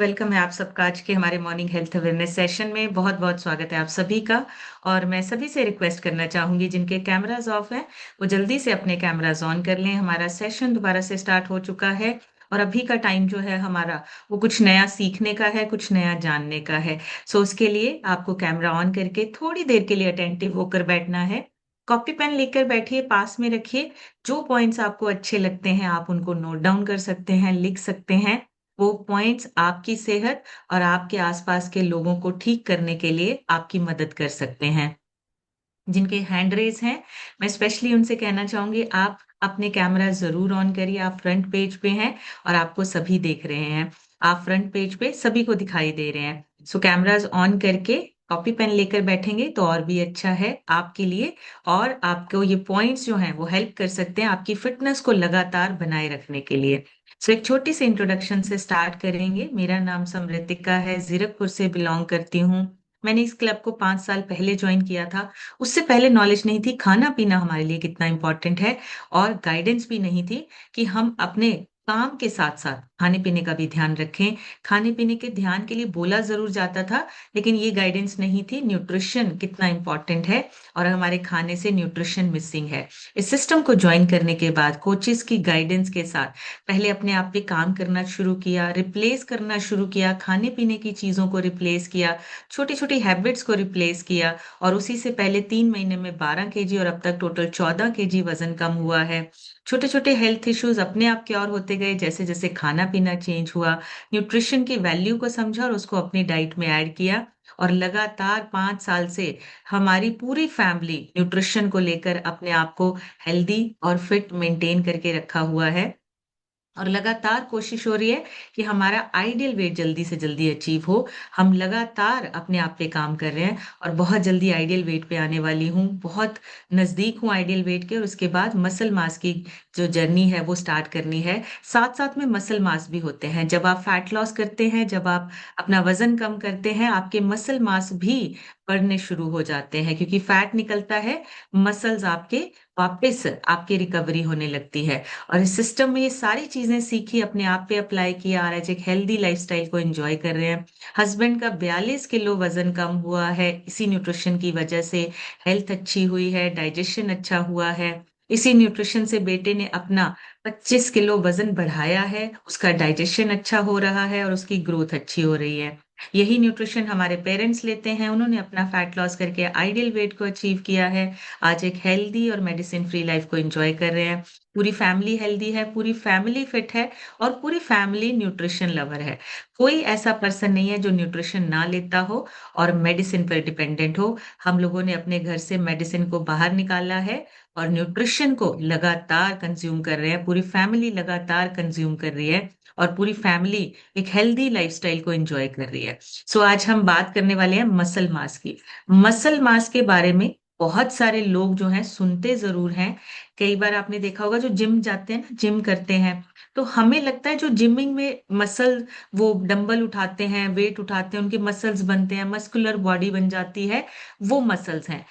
Welcome है आप सबका आज के हमारे मॉर्निंग हेल्थ अवेयरनेस सेशन में। बहुत बहुत स्वागत है आप सभी का। और मैं सभी से रिक्वेस्ट करना चाहूंगी जिनके कैमरास ऑफ हैं वो जल्दी से अपने कैमरास ऑन कर लें। हमारा सेशन दोबारा से स्टार्ट हो चुका है और अभी का टाइम जो है हमारा वो कुछ नया सीखने का है, कुछ नया जानने का है। सो उसके लिए आपको कैमरा ऑन करके थोड़ी देर के लिए अटेंटिव होकर बैठना है। कॉपी पेन लेकर बैठिए, पास में रखिए। जो पॉइंट्स आपको अच्छे लगते हैं आप उनको नोट डाउन कर सकते हैं, लिख सकते हैं। वो पॉइंट्स आपकी सेहत और आपके आसपास के लोगों को ठीक करने के लिए आपकी मदद कर सकते हैं। जिनके हैंड रेज हैं, मैं स्पेशली उनसे कहना चाहूंगी आप अपने कैमरा जरूर ऑन करिए। आप फ्रंट पेज पे हैं और आपको सभी देख रहे हैं। आप फ्रंट पेज पे सभी को दिखाई दे रहे हैं। सो कैमराज ऑन करके कॉपी पेन लेकर बैठेंगे तो और भी अच्छा है आपके लिए। और आपको ये पॉइंट्स जो हैं वो हेल्प कर सकते हैं आपकी फिटनेस को लगातार बनाए रखने के लिए। सो एक छोटी सी इंट्रोडक्शन से स्टार्ट करेंगे। मेरा नाम समृतिका है, जीरकपुर से बिलोंग करती हूँ। मैंने इस क्लब को 5 साल पहले ज्वाइन किया था। उससे पहले नॉलेज नहीं थी खाना पीना हमारे लिए कितना इंपॉर्टेंट है, और गाइडेंस भी नहीं थी कि हम अपने काम के साथ साथ खाने पीने का भी ध्यान रखें। खाने पीने के ध्यान के लिए बोला जरूर जाता था, लेकिन ये गाइडेंस नहीं थी न्यूट्रिशन कितना इंपॉर्टेंट है और हमारे खाने से न्यूट्रिशन मिसिंग है। इस सिस्टम को ज्वाइन करने के बाद कोचेस की गाइडेंस के साथ पहले अपने आप पे काम करना शुरू किया, रिप्लेस करना शुरू किया, खाने पीने की चीजों को रिप्लेस किया, छोटी छोटी हैबिट्स को रिप्लेस किया। और उसी से पहले 3 महीने में 12 kg और अब तक टोटल 14 kg वजन कम हुआ है। छोटे छोटे हेल्थ इश्यूज अपने आप क्योर होते गए जैसे जैसे खाना पीना चेंज हुआ। न्यूट्रिशन की वैल्यू को समझा और उसको अपनी डाइट में ऐड किया। और लगातार 5 साल से हमारी पूरी फैमिली न्यूट्रिशन को लेकर अपने आप को हेल्दी और फिट मेंटेन करके रखा हुआ है। और लगातार कोशिश हो रही है कि हमारा आइडियल वेट जल्दी से जल्दी अचीव हो। हम लगातार अपने आप पे काम कर रहे हैं और बहुत जल्दी आइडियल वेट पे आने वाली हूँ। बहुत नजदीक हूँ आइडियल वेट के, और उसके बाद मसल मास की जो जर्नी है वो स्टार्ट करनी है। साथ साथ में मसल मास भी होते हैं। जब आप फैट लॉस करते हैं, जब आप अपना वजन कम करते हैं, आपके मसल मास भी बढ़ने शुरू हो जाते हैं, क्योंकि फैट निकलता है, मसल्स आपके वापस आपकी रिकवरी होने लगती है। और इस सिस्टम में ये सारी चीजें सीखी, अपने आप पे अप्लाई किया, और आज एक हेल्दी लाइफस्टाइल को एंजॉय कर रहे हैं। हस्बैंड का 42 किलो वजन कम हुआ है इसी न्यूट्रिशन की वजह से। हेल्थ अच्छी हुई है, डाइजेशन अच्छा हुआ है। इसी न्यूट्रिशन से बेटे ने अपना 25 किलो वजन बढ़ाया है, उसका डाइजेशन अच्छा हो रहा है और उसकी ग्रोथ अच्छी हो रही है। यही न्यूट्रिशन हमारे पेरेंट्स लेते हैं, उन्होंने अपना फैट लॉस करके आइडियल वेट को अचीव किया है। आज एक हेल्दी और मेडिसिन फ्री लाइफ को एंजॉय कर रहे हैं। पूरी फैमिली हेल्दी है, पूरी फैमिली फिट है, और पूरी फैमिली न्यूट्रिशन लवर है। कोई ऐसा पर्सन नहीं है जो न्यूट्रिशन ना लेता हो और मेडिसिन पर डिपेंडेंट हो। हम लोगों ने अपने घर से मेडिसिन को बाहर निकाला है और न्यूट्रिशन को लगातार कंज्यूम कर रहे हैं। पूरी फैमिली लगातार कंज्यूम कर रही है और पूरी फैमिली एक हेल्दी लाइफस्टाइल को एंजॉय कर रही है। सो आज हम बात करने वाले हैं मसल मास की। मसल मास के बारे में बहुत सारे लोग जो हैं सुनते जरूर हैं। कई बार आपने देखा होगा जो जिम जाते हैं ना, जिम करते हैं, तो हमें लगता है जो जिमिंग में मसल, वो डंबल उठाते हैं, वेट उठाते हैं, उनके मसल्स बनते हैं, मस्कुलर बॉडी बन जाती है, वो मसल्स हैं।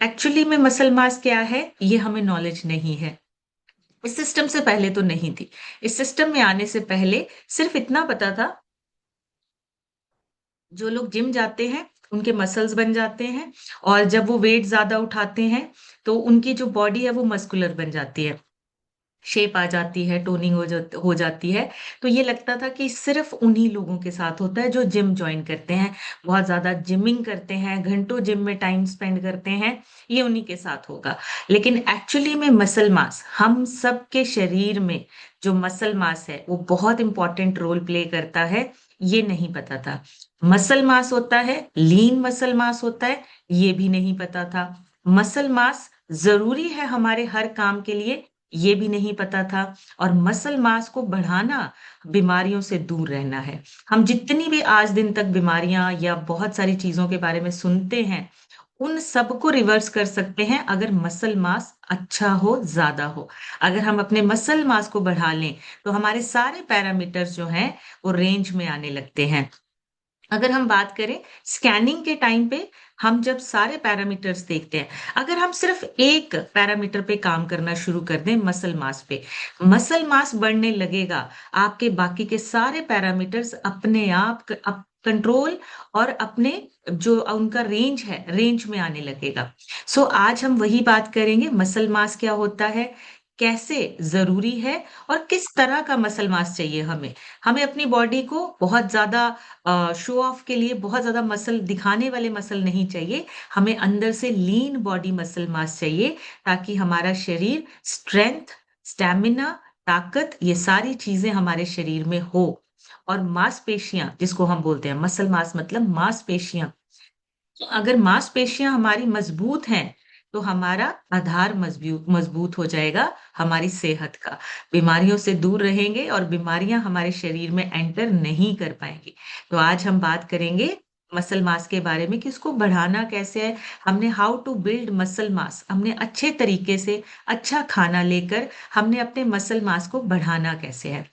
एक्चुअली में मसल मास क्या है ये हमें नॉलेज नहीं है। इस सिस्टम से पहले तो नहीं थी। इस सिस्टम में आने से पहले सिर्फ इतना पता था, जो लोग जिम जाते हैं उनके मसल्स बन जाते हैं, और जब वो वेट ज्यादा उठाते हैं तो उनकी जो बॉडी है वो मस्कुलर बन जाती है, शेप आ जाती है, टोनिंग हो जाती है। तो ये लगता था कि सिर्फ उन्हीं लोगों के साथ होता है जो जिम ज्वाइन करते हैं, बहुत ज्यादा जिमिंग करते हैं, घंटों जिम में टाइम स्पेंड करते हैं, ये उन्हीं के साथ होगा। लेकिन एक्चुअली में मसल मास हम सबके शरीर में, जो मसल मास है वो बहुत इंपॉर्टेंट रोल प्ले करता है, ये नहीं पता था। मसल मास होता है, लीन मसल मास होता है, ये भी नहीं पता था। मसल मास जरूरी है हमारे हर काम के लिए, ये भी नहीं पता था। और मसल मास को बढ़ाना बीमारियों से दूर रहना है। हम जितनी भी आज दिन तक बीमारियां या बहुत सारी चीजों के बारे में सुनते हैं, उन सबको रिवर्स कर सकते हैं अगर मसल मास अच्छा हो, ज्यादा हो। अगर हम अपने मसल मास को बढ़ा लें तो हमारे सारे पैरामीटर्स जो हैं वो रेंज में आने लगते हैं। अगर हम बात करें स्कैनिंग के टाइम पे, हम जब सारे पैरामीटर्स देखते हैं, अगर हम सिर्फ एक पैरामीटर पे काम करना शुरू कर दें मसल मास पे, मसल मास बढ़ने लगेगा, आपके बाकी के सारे पैरामीटर्स अपने आप कंट्रोल और अपने जो उनका रेंज है, रेंज में आने लगेगा। सो आज हम वही बात करेंगे, मसल मास क्या होता है, कैसे ज़रूरी है और किस तरह का मसल मास चाहिए हमें। हमें अपनी बॉडी को बहुत ज़्यादा शो ऑफ के लिए बहुत ज़्यादा मसल दिखाने वाले मसल नहीं चाहिए, हमें अंदर से लीन बॉडी मसल मास चाहिए, ताकि हमारा शरीर स्ट्रेंथ, स्टैमिना, ताकत ये सारी चीज़ें हमारे शरीर में हो। और मांसपेशियाँ जिसको हम बोलते हैं, मसल मास मतलब मांसपेशियाँ। तो अगर मांसपेशियाँ हमारी मजबूत हैं, तो हमारा आधार मजबूत हो जाएगा हमारी सेहत का। बीमारियों से दूर रहेंगे और बीमारियाँ हमारे शरीर में एंटर नहीं कर पाएँगी। तो आज हम बात करेंगे मसल मास के बारे में कि उसको बढ़ाना कैसे है। हमने how to build muscle mass, हमने अच्छे तरीके से अच्छा खाना लेकर हमने अपने मसल मास को बढ़ाना कैसे है।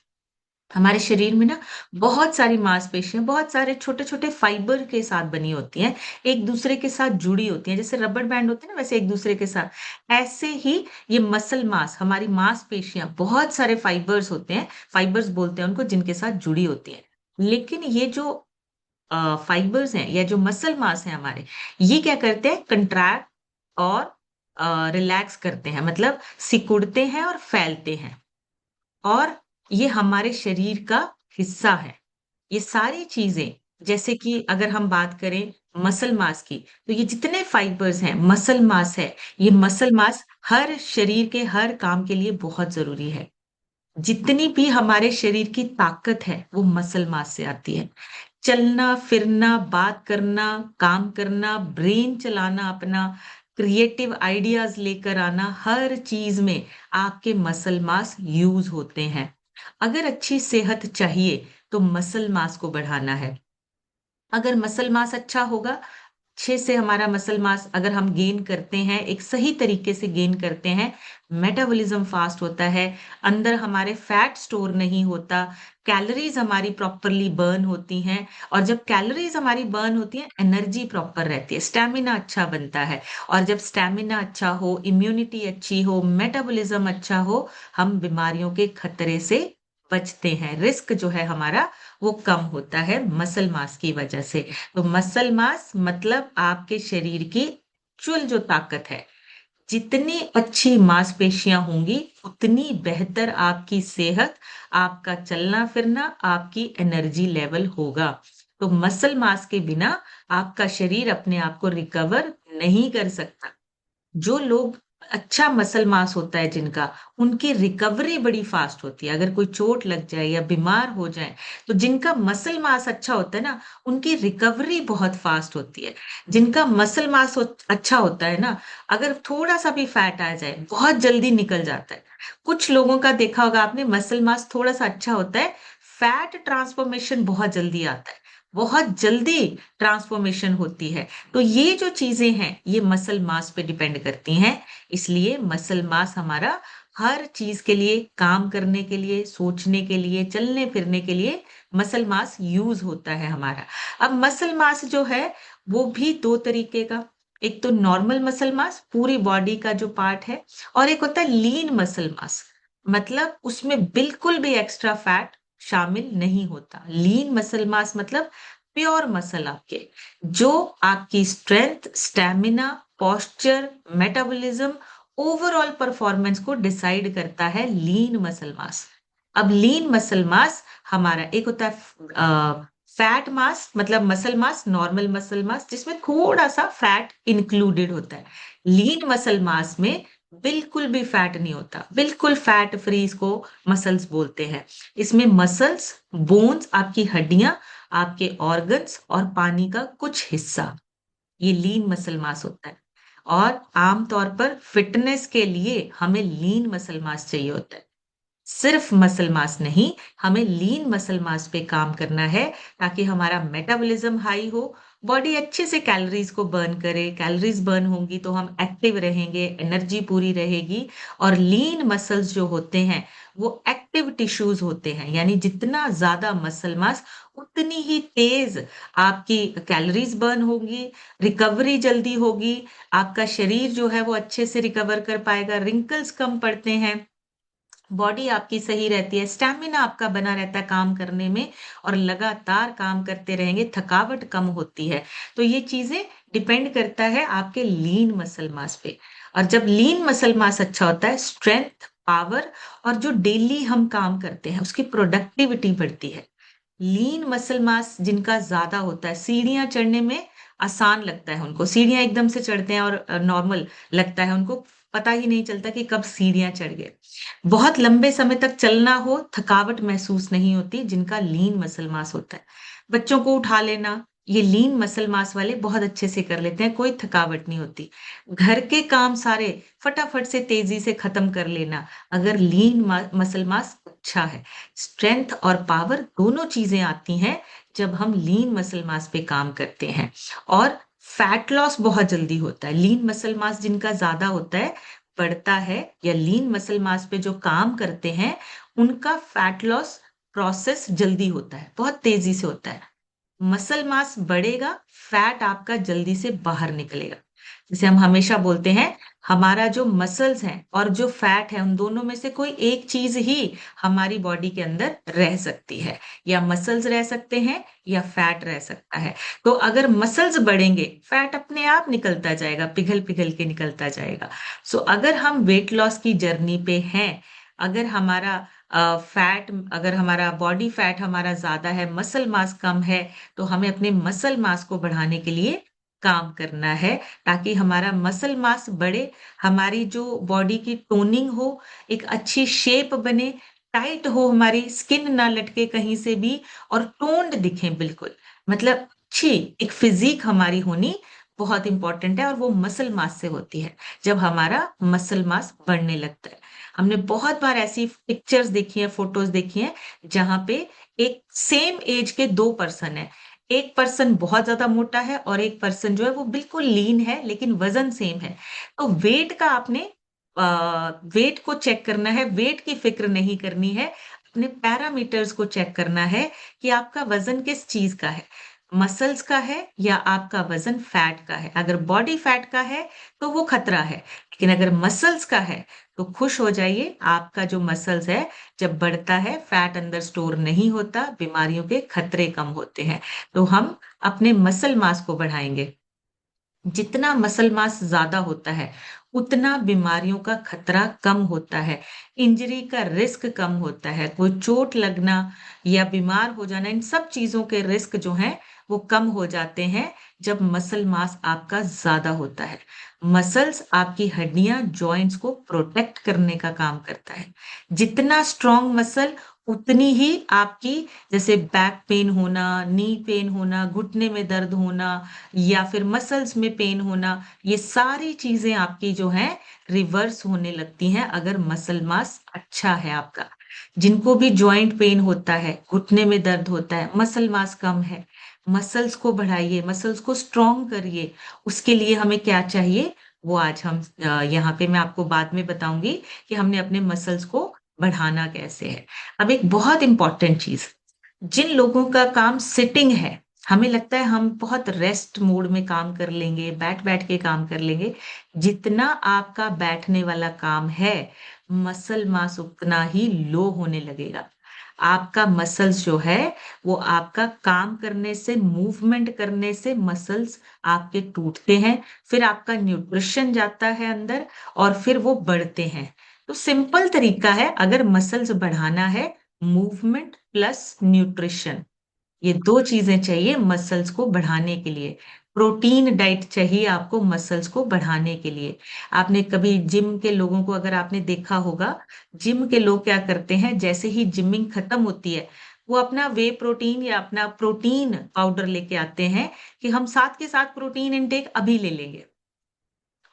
हमारे शरीर में ना बहुत सारी मांसपेशियाँ, बहुत सारे छोटे-छोटे फाइबर के साथ बनी होती हैं, एक-दूसरे के साथ जुड़ी होती हैं। जैसे रबर बैंड होते हैं ना, वैसे एक-दूसरे के साथ। ऐसे ही ये मसल मास, हमारी मांसपेशियाँ बहुत सारे फाइबर्स होते हैं, फाइबर्स बोलते हैं उनको, जिनके साथ जुड़ी होती हैं। लेकिन ये जो फाइबर्स हैं या जो मसल मास है हमारे, ये क्या करते हैं, कंट्रैक्ट और रिलैक्स करते हैं, मतलब सिकुड़ते हैं और फैलते हैं। और ये हमारे शरीर का हिस्सा है। ये सारी चीज़ें, जैसे कि अगर हम बात करें मसल मास की, तो ये जितने फाइबर्स हैं, मसल मास है, ये मसल मास हर शरीर के हर काम के लिए बहुत ज़रूरी है। जितनी भी हमारे शरीर की ताकत है, वो मसल मास से आती है। चलना-फिरना, बात करना, काम करना, ब्रेन चलाना अपना, क्रिएटिव आइडियाज़ लेकर आना, हर चीज़ में आपके मसल मास यूज़ होते हैं। अगर अच्छी सेहत चाहिए, तो मसल मास को बढ़ाना है। अगर मसल मास अच्छा होगा, अच्छे से हमारा मसल मास अगर हम गेन करते हैं, एक सही तरीके से गेन करते हैं, मेटाबॉलिज़्म फ़ास्ट होता है, अंदर हमारे फैट स्टोर नहीं होता, कैलोरीज़ हमारी प्रॉपरली बर्न होती हैं और जब कैलोरीज़ हमारी बर्न होती हैं, एनर्जी प्रॉपर रहती है, स्टैमिना अच्छा बनता है और जब स्टैमिना अच्छा हो, इम्यूनिटी अच्छी हो, मेटाबॉलिज़्म अच्छा हो, हम बीमारियों के खतरे से बचते हैं। रिस्क जो है हमारा, वो कम होता है मसल मास की वजह से। तो मसल मास मतलब आपके शरीर की एक्चुअल जो ताकत है। जितनी अच्छी मांसपेशियाँ होंगी, उतनी बेहतर आपकी सेहत, आपका चलना-फिरना, आपकी एनर्जी लेवल होगा। तो मसल मास के बिना आपका शरीर अपने आप को रिकवर नहीं कर सकता। जो लोग अच्छा मसल मास होता है जिनका, उनकी रिकवरी बड़ी फ़ास्ट होती है। अगर कोई चोट लग जाए या बीमार हो जाए, तो जिनका मसल मास अच्छा होता है ना, उनकी रिकवरी बहुत फ़ास्ट होती है। जिनका मसल मास अच्छा होता है ना, अगर थोड़ा-सा भी फैट आ जाए, बहुत जल्दी निकल जाता है। कुछ लोगों का देखा होगा आपने, मसल मास थोड़ा-सा अच्छा होता है, फैट ट्रांसफ़ॉर्मेशन बहुत जल्दी आता है। बहुत जल्दी ट्रांसफ़ॉर्मेशन होती है। तो ये जो चीज़ें हैं, ये मसल मास पे डिपेंड करती हैं। इसलिए मसल मास हमारा हर चीज़ के लिए, काम करने के लिए, सोचने के लिए, चलने-फिरने के लिए मसल मास यूज़ होता है हमारा। अब मसल मास जो है, वो भी 2 तरीके का, एक तो नॉर्मल मसल मास, पूरी बॉडी का जो पार्ट है और एक होता है लीन मसल मास। मतलब उसमें बिल्कुल भी एक्स्ट्रा फैट शामिल नहीं होता। लीन मसल मास मतलब प्योर मसल आपके, जो आपकी strength, stamina, posture, metabolism, overall performance को डिसाइड करता है लीन मसल मास। अब लीन मसल मास हमारा एक होता है फैट मास मतलब muscle mass, normal muscle mass जिसमें थोड़ा-सा फैट इंक्लूडेड होता है। लीन मसल मास में बिल्कुल भी फैट नहीं होता, बिल्कुल फैट फ्री इसको मसल्स बोलते हैं। इसमें मसल्स, बोन्स, आपकी हड्डियाँ, आपके ऑर्गन्स और पानी का कुछ हिस्सा, ये लीन मसल मास होता है। और आम तौर पर फिटनेस के लिए हमें लीन मसल मास चाहिए होता है। सिर्फ मसल मास नहीं, हमें लीन मसल मास पे काम करना है ताकि हमारा मेटाबॉलिज्म हाई हो, बॉडी अच्छे से कैलोरीज को बर्न करे। कैलोरीज बर्न होंगी तो हम एक्टिव रहेंगे, एनर्जी पूरी रहेगी। और लीन मसल्स जो होते हैं वो एक्टिव टिश्यूज होते हैं, यानी जितना ज्यादा मसल मास उतनी ही तेज आपकी कैलोरीज बर्न होगी, रिकवरी जल्दी होगी, आपका शरीर जो है वो अच्छे से रिकवर कर पाएगा, रिंकल्स कम पड़ते हैं, बॉडी आपकी सही रहती है, स्टैमिना आपका बना रहता है काम करने में, और लगातार काम करते रहेंगे, थकावट कम होती है। तो ये चीजें डिपेंड करता है आपके लीन मसल मास पे। और जब लीन मसल मास अच्छा होता है, स्ट्रेंथ, पावर और जो डेली हम काम करते हैं उसकी प्रोडक्टिविटी बढ़ती है। लीन मसल मास जिनका ज्यादा होता है, सीढ़ियां चढ़ने में आसान लगता है उनको, सीढ़ियां एकदम से चढ़ते हैं और नॉर्मल लगता है उनको, पता ही नहीं चलता कि कब सीढ़ियां चढ़ गए। बहुत लंबे समय तक चलना हो, थकावट महसूस नहीं होती जिनका लीन मसल मास होता है। बच्चों को उठा लेना, ये लीन मसल मास वाले बहुत अच्छे से कर लेते हैं, कोई थकावट नहीं होती। घर के काम सारे फटाफट से तेजी से खत्म कर लेना, अगर लीन मसल मास अच्छा है। स्ट्रेंथ और पावर दोनों चीजें आती हैं जब हम लीन मसल मास पे काम करते हैं। और फैट लॉस बहुत जल्दी होता है, लीन मसल मास जिनका ज्यादा होता है बढ़ता है, या लीन मसल मास पे जो काम करते हैं उनका फैट लॉस प्रोसेस जल्दी होता है, बहुत तेजी से होता है। मसल मास बढ़ेगा, फैट आपका जल्दी से बाहर निकलेगा। जैसे हम हमेशा बोलते हैं, हमारा जो मसल्स हैं और जो फैट है उन दोनों में से कोई एक चीज ही हमारी बॉडी के अंदर रह सकती है, या मसल्स रह सकते हैं या फैट रह सकता है। तो अगर मसल्स बढ़ेंगे, फैट अपने आप निकलता जाएगा, पिघल पिघल के निकलता जाएगा। सो अगर हम वेट लॉस की जर्नी पे हैं, अगर हमारा फैट, अगर हमारा बॉडी फैट हमारा ज्यादा है, मसल मास कम है, तो हमें अपने मसल मास को बढ़ाने के लिए काम करना है, ताकि हमारा मसल मास बढ़े, हमारी जो बॉडी की टोनिंग हो, एक अच्छी शेप बने, टाइट हो, हमारी स्किन ना लटके कहीं से भी, और टोन्ड दिखे बिल्कुल, मतलब अच्छी एक फिजिक हमारी होनी बहुत इंपॉर्टेंट है। और वो मसल मास से होती है, जब हमारा मसल मास बढ़ने लगता है। हमने बहुत बार ऐसी पिक्चर्स देखी है, फोटोज देखी है, जहां पे एक सेम एज के दो पर्सन है, एक पर्सन बहुत ज्यादा मोटा है और एक पर्सन जो है वो बिल्कुल लीन है लेकिन वजन सेम है। तो वेट का आपने वेट को चेक करना है, वेट की फिक्र नहीं करनी है, अपने पैरामीटर्स को चेक करना है कि आपका वजन किस चीज का है, मसल्स का है या आपका वजन फैट का है। अगर बॉडी फैट का है तो वो खतरा है, लेकिन अगर मसल्स का है तो खुश हो जाइए, आपका जो मसल्स है जब बढ़ता है, फैट अंदर स्टोर नहीं होता, बीमारियों के खतरे कम होते हैं। तो हम अपने मसल मास को बढ़ाएंगे। जितना मसल मास ज्यादा होता है उतना बीमारियों का खतरा कम होता है, इंजरी का रिस्क कम होता है, कोई चोट लगना या बीमार हो जाना, इन सब चीजों के रिस्क जो हैं वो कम हो जाते हैं जब मसल मास आपका ज्यादा होता है। मसल्स आपकी हड्डियां, जॉइंट्स को प्रोटेक्ट करने का काम करता है। जितना स्ट्रॉन्ग मसल, उतनी ही आपकी, जैसे बैक पेन होना, नी पेन होना, घुटने में दर्द होना, या फिर मसल्स में पेन होना, ये सारी चीजें आपकी जो है रिवर्स होने लगती हैं अगर मसल मास अच्छा है आपका। जिनको भी जॉइंट पेन होता है, घुटने में दर्द होता है, मसल मास कम है, मसल्स को बढ़ाइए, मसल्स को स्ट्रॉन्ग करिए। उसके लिए हमें क्या चाहिए, वो आज हम यहाँ पे मैं आपको बाद में बताऊंगी कि हमने अपने मसल्स को बढ़ाना कैसे है। अब एक बहुत इंपॉर्टेंट चीज, जिन लोगों का काम सिटिंग है, हमें लगता है हम बहुत रेस्ट मोड में काम कर लेंगे, बैठ बैठ के काम कर लेंगे, जितना आपका बैठने वाला काम है मसल मास उतना ही लो होने लगेगा। आपका मसल्स जो है वो आपका काम करने से, मूवमेंट करने से मसल्स आपके टूटते हैं, फिर आपका न्यूट्रिशन जाता है अंदर और फिर वो बढ़ते हैं। तो सिंपल तरीका है, अगर मसल्स बढ़ाना है, मूवमेंट प्लस न्यूट्रिशन, ये दो चीजें चाहिए मसल्स को बढ़ाने के लिए। प्रोटीन डाइट चाहिए आपको मसल्स को बढ़ाने के लिए। आपने कभी जिम के लोगों को अगर आपने देखा होगा, जिम के लोग क्या करते हैं, जैसे ही जिमिंग खत्म होती है वो अपना वे प्रोटीन या अपना प्रोटीन पाउडर लेके आते हैं कि हम साथ के साथ प्रोटीन इनटेक अभी ले लेंगे।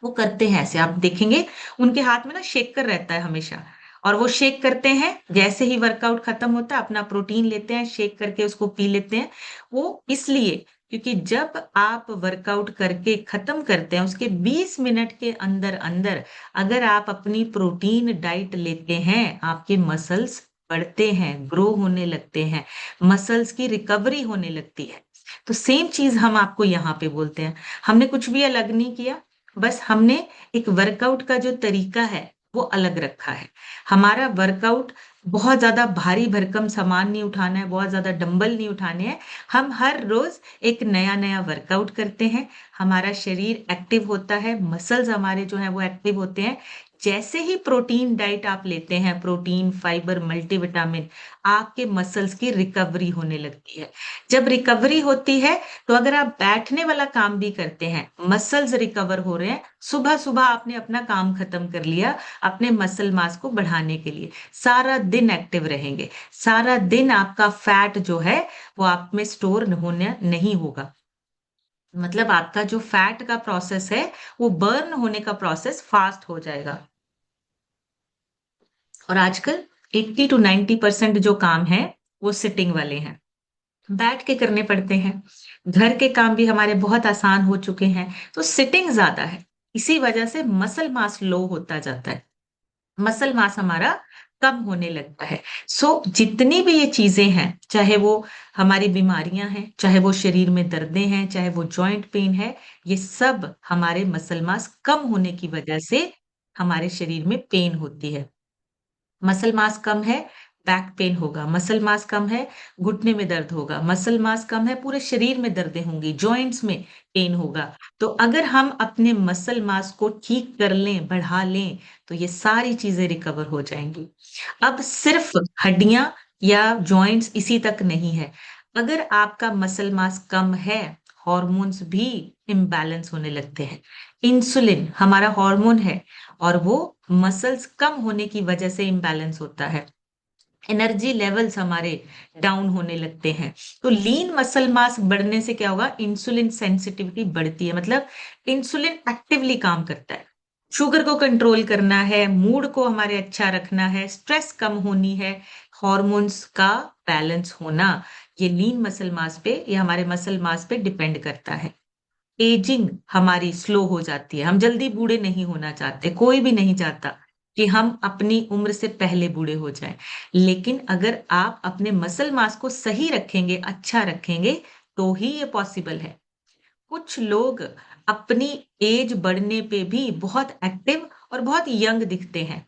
वो करते हैं ऐसे, आप देखेंगे उनके हाथ में ना शेकर रहता है हमेशा, और वो शेक करते हैं, जैसे ही वर्कआउट खत्म होता है अपना प्रोटीन लेते हैं, शेक करके उसको पी लेते हैं। वो इसलिए क्योंकि जब आप वर्कआउट करके खत्म करते हैं, उसके 20 मिनट के अंदर-अंदर अगर आप अपनी प्रोटीन डाइट लेते हैं, आपके मसल्स बढ़ते हैं, ग्रो होने लगते हैं, मसल्स की रिकवरी होने लगती है। तो सेम चीज़ हम आपको यहाँ पे बोलते हैं। हमने कुछ भी अलग नहीं किया, बस हमने एक वर्कआउट का जो तरीका है, वो अलग रखा है। हमारा वर्कआउट बहुत ज़्यादा भारी-भरकम सामान नहीं उठाना है, बहुत ज़्यादा डंबल नहीं उठाने हैं। हम हर रोज़ एक नया-नया वर्कआउट करते हैं, हमारा शरीर एक्टिव होता है, मसल्स हमारे जो हैं वो एक्टिव होते हैं। जैसे ही प्रोटीन डाइट आप लेते हैं, प्रोटीन, फाइबर, मल्टीविटामिन, आपके मसल्स की रिकवरी होने लगती है। जब रिकवरी होती है, तो अगर आप बैठने वाला काम भी करते हैं, मसल्स रिकवर हो रहे हैं, सुबह-सुबह आपने अपना काम खत्म कर लिया, अपने मसल मास को बढ़ाने के लिए। सारा दिन एक्टिव रहेंगे, सारा दिन आपका फैट जो है, वो आप में स्टोर होना नहीं होगा। मतलब आपका जो फैट का प्रोसेस है, वो बर्न होने का प्रोसेस फास्ट हो जाएगा। और आजकल 80 टू 90% जो काम है, वो सिटिंग वाले हैं। बैठ के करने पड़ते हैं। घर के काम भी हमारे बहुत आसान हो चुके हैं, तो सिटिंग ज़्यादा है। इसी वजह से मसल मास लो होता जाता है। मसल मास हमारा कम होने लगता है। सो जितनी भी ये चीज़ें हैं, चाहे वो हमारी बीमारियाँ हैं, चाहे वो शरीर में दर्दें हैं, चाहे वो जॉइंट पेन है, ये सब हमारे मसल मास कम होने की वजह से हमारे शरीर में पेन होती है। मसल मास कम है, बैक पेन होगा, मसल मास कम है, घुटने में दर्द होगा, मसल मास कम है, पूरे शरीर में दर्दें होंगी, जॉइंट्स में पेन होगा। तो अगर हम अपने मसल मास को ठीक कर लें, बढ़ा लें, तो ये सारी चीज़ें रिकवर हो जाएँगी। अब सिर्फ़ हड्डियाँ या जॉइंट्स इसी तक नहीं है। अगर आपका मसल मास कम है, हॉर्मोन्स भी इम्बैलेंस होने लगते हैं। इंसुलिन हमारा हार्मोन है और वो मसल्स कम होने की वजह से इम्बैलेंस होता है। एनर्जी लेवल्स हमारे डाउन होने लगते हैं। तो लीन मसल मास बढ़ने से क्या होगा? इंसुलिन सेंसिटिविटी बढ़ती है। मतलब इंसुलिन एक्टिवली काम करता है। शुगर को कंट्रोल करना है, मूड को हमारे अच्छा रखना है, स्ट्रेस कम होनी है, हार्मोन्स का बैलेंस होना, ये लीन मसल मास पे, ये हमारे मसल मास पे डिपेंड करता है। एजिंग हमारी स्लो हो जाती है। हम जल्दी बूढ़े नहीं होना चाहते, कोई भी नहीं चाहता कि हम अपनी उम्र से पहले बूढ़े हो जाएँ। लेकिन अगर आप अपने मसल मास को सही रखेंगे, अच्छा रखेंगे, तो ही ये पॉसिबल है। कुछ लोग अपनी एज बढ़ने पे भी बहुत एक्टिव और बहुत यंग दिखते हैं।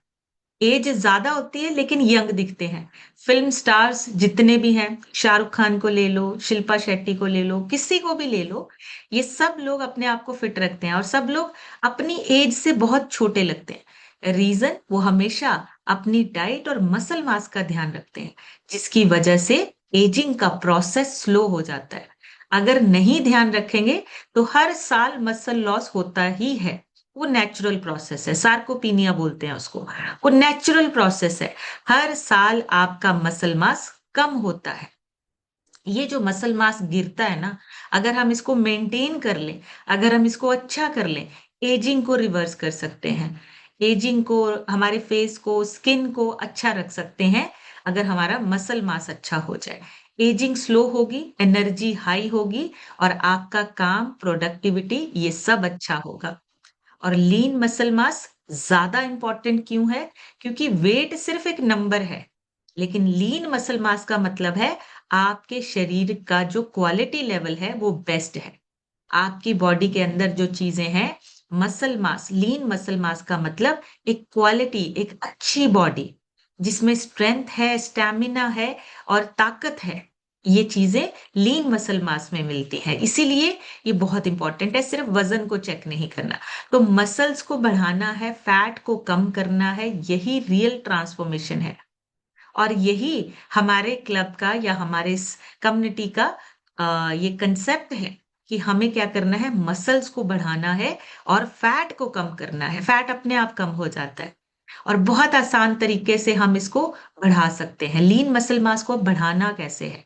एज ज़्यादा होती है लेकिन यंग दिखते हैं। फ़िल्म स्टार्स जितने भी हैं, शाहरुख खान को ले लो, शिल्पा शेट्टी को ले लो, किसी को भी ले लो, ये सब लोग अपने आप को फिट रखते हैं और सब लोग अपनी एज से बहुत छोटे लगते हैं। रीज़न वो हमेशा अपनी डाइट और मसल मास का ध्यान रखते हैं, जिसकी वजह से एजिंग का प्रोसेस स्लो हो जाता है। अगर नहीं ध्यान रखेंगे, तो हर साल मसल लॉस होता ही है। वो नेचुरल प्रोसेस है, सार्कोपीनिया बोलते हैं उसको। वो नेचुरल प्रोसेस है। हर साल आपका मसल मास कम होता है। ये जो मसल मास गिरता है ना, अगर हम इसको मेंटेन कर लें, अगर हम इसको अच्छा कर लें, एजिंग को रिवर्स कर सकते हैं। एजिंग को, हमारे फेस को, स्किन को अच्छा रख सकते हैं, अगर हमारा मसल मास अच्छा हो जाए। एजिंग स्लो होगी, एनर्जी हाई होगी और आपका काम, प्रोडक्टिविटी ये सब अच्छा होगा। और लीन मसल मास ज़्यादा इम्पोर्टेंट क्यों है? क्योंकि वेट सिर्फ़ एक नंबर है, लेकिन लीन मसल मास का मतलब है आपके शरीर का जो क्वालिटी लेवल है वो बेस्ट है। आपकी बॉडी के अंदर जो चीज़ें हैं, muscle mass, lean muscle mass का मतलब एक क्वालिटी, एक अच्छी बॉडी, जिसमें स्ट्रेंथ है, स्टैमिना है और ताकत है। ये चीज़ें लीन मसल मास में मिलती हैं। इसीलिए ये बहुत इम्पोर्टेंट है, सिर्फ़ वज़न को चेक नहीं करना। तो मसल्स को बढ़ाना है, फैट को कम करना है, यही रियल ट्रांसफॉर्मेशन है। और यही हमारे क्लब का या हमारे इस कम्युनिटी का ये कांसेप्ट है कि हमें क्या करना है, मसल्स को बढ़ाना है और फैट को कम करना है। फैट अपने आप कम हो जाता है और बहुत आसान तरीके से हम इसको बढ़ा सकते हैं। लीन मसल मास को बढ़ाना कैसे है?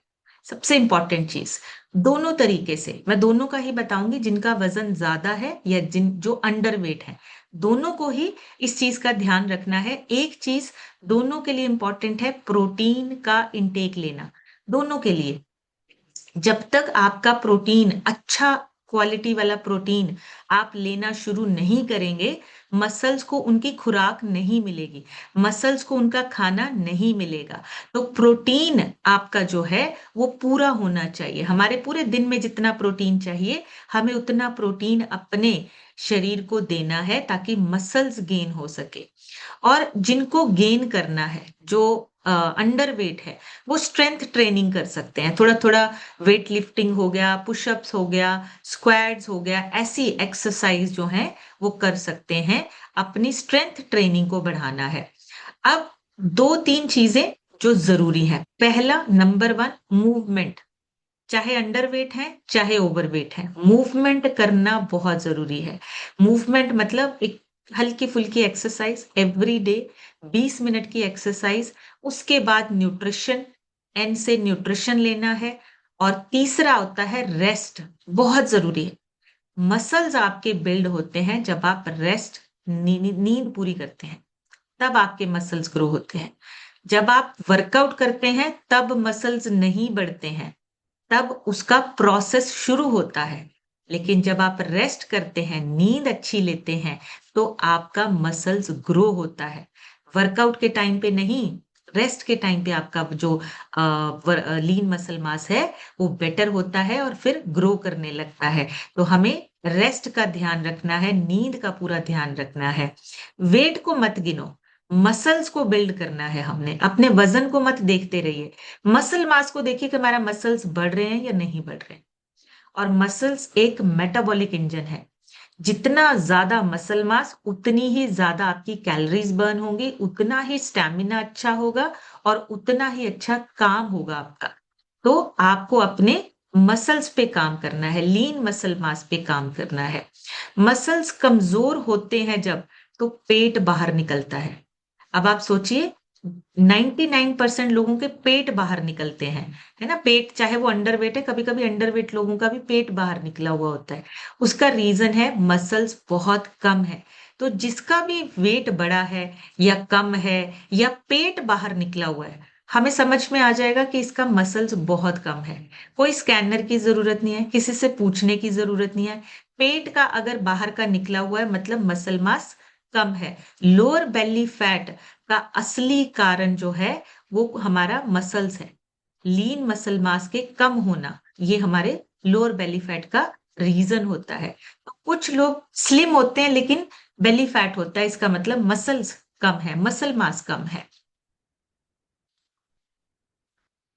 सबसे इंपॉर्टेंट चीज, दोनों तरीके से मैं दोनों का ही बताऊंगी, जिनका वजन ज्यादा है या जिन जो अंडर वेट है, दोनों को ही इस चीज का ध्यान रखना है। एक चीज दोनों के लिए इंपॉर्टेंट है, प्रोटीन का इंटेक लेना, दोनों के लिए। जब तक आपका प्रोटीन अच्छा क्वालिटी वाला प्रोटीन आप लेना शुरू नहीं करेंगे, मसल्स को उनकी खुराक नहीं मिलेगी, मसल्स को उनका खाना नहीं मिलेगा। तो प्रोटीन आपका जो है वो पूरा होना चाहिए। हमारे पूरे दिन में जितना प्रोटीन चाहिए, हमें उतना प्रोटीन अपने शरीर को देना है ताकि मसल्स गेन हो सके। और जिनको गेन करना है, जो अंडर वेट है, वो स्ट्रेंथ ट्रेनिंग कर सकते हैं, थोड़ा थोड़ा वेट लिफ्टिंग हो गया, पुशअप्स हो गया, स्क्वाड्स हो गया, ऐसी एक्सरसाइज जो है वो कर सकते हैं। अपनी स्ट्रेंथ ट्रेनिंग को बढ़ाना है। अब दो तीन चीजें जो जरूरी है, पहला नंबर वन, मूवमेंट। चाहे अंडर वेट है चाहे ओवर वेट है, मूवमेंट करना बहुत जरूरी है। मूवमेंट मतलब एक हल्की फुल्की एक्सरसाइज एवरी डे, 20 मिनट की एक्सरसाइज। उसके बाद न्यूट्रिशन, एन से न्यूट्रिशन लेना है। और तीसरा होता है रेस्ट, बहुत जरूरी है। मसल्स आपके बिल्ड होते हैं जब आप रेस्ट, नींद पूरी करते हैं, तब आपके मसल्स ग्रो होते हैं। जब आप वर्कआउट करते हैं तब मसल्स नहीं बढ़ते हैं, तब उसका प्रोसेस शुरू होता है। लेकिन जब आप रेस्ट करते हैं, नींद अच्छी लेते हैं, तो आपका मसल्स ग्रो होता है। वर्कआउट के टाइम पे नहीं, रेस्ट के टाइम पे आपका जो लीन मसल मास है वो बेटर होता है और फिर ग्रो करने लगता है। तो हमें रेस्ट का ध्यान रखना है, नींद का पूरा ध्यान रखना है। वेट को मत गिनो, मसल्स को बिल्ड करना है हमने, अपने वजन को मत देखते रहिए। मसल मास को देखिए कि हमारा मसल्स बढ़ रहे हैं या नहीं बढ़ रहे हैं। और मसल्स एक मेटाबॉलिक इंजन है, जितना ज्यादा मसल मास उतनी ही ज्यादा आपकी कैलोरीज बर्न होंगी, उतना ही स्टैमिना अच्छा होगा और उतना ही अच्छा काम होगा आपका। तो आपको अपने मसल्स पे काम करना है, लीन मसल मास पे काम करना है। मसल्स कमजोर होते हैं जब, तो पेट बाहर निकलता है। अब आप सोचिए, 99% लोगों के पेट बाहर निकलते हैं, है ना। पेट, चाहे वो अंडरवेट है, कभी कभी अंडरवेट लोगों का भी पेट बाहर निकला हुआ होता है। उसका रीजन है मसल्स बहुत कम है। तो जिसका भी वेट बड़ा है या कम है या पेट बाहर निकला हुआ है, हमें समझ में आ जाएगा कि इसका मसल्स बहुत कम है। कोई स्कैनर की जरूरत नहीं है, किसी से पूछने की जरूरत नहीं है। पेट का अगर बाहर का निकला हुआ है मतलब मसल मास कम है। लोअर बेली फैट का असली कारण जो है वो हमारा मसल्स है। लीन मसल मास के कम होना, ये हमारे लोअर बेली फैट का रीजन होता है। तो कुछ लोग स्लिम होते हैं लेकिन बेली फैट होता है, इसका मतलब मसल्स कम है, मसल मास कम है।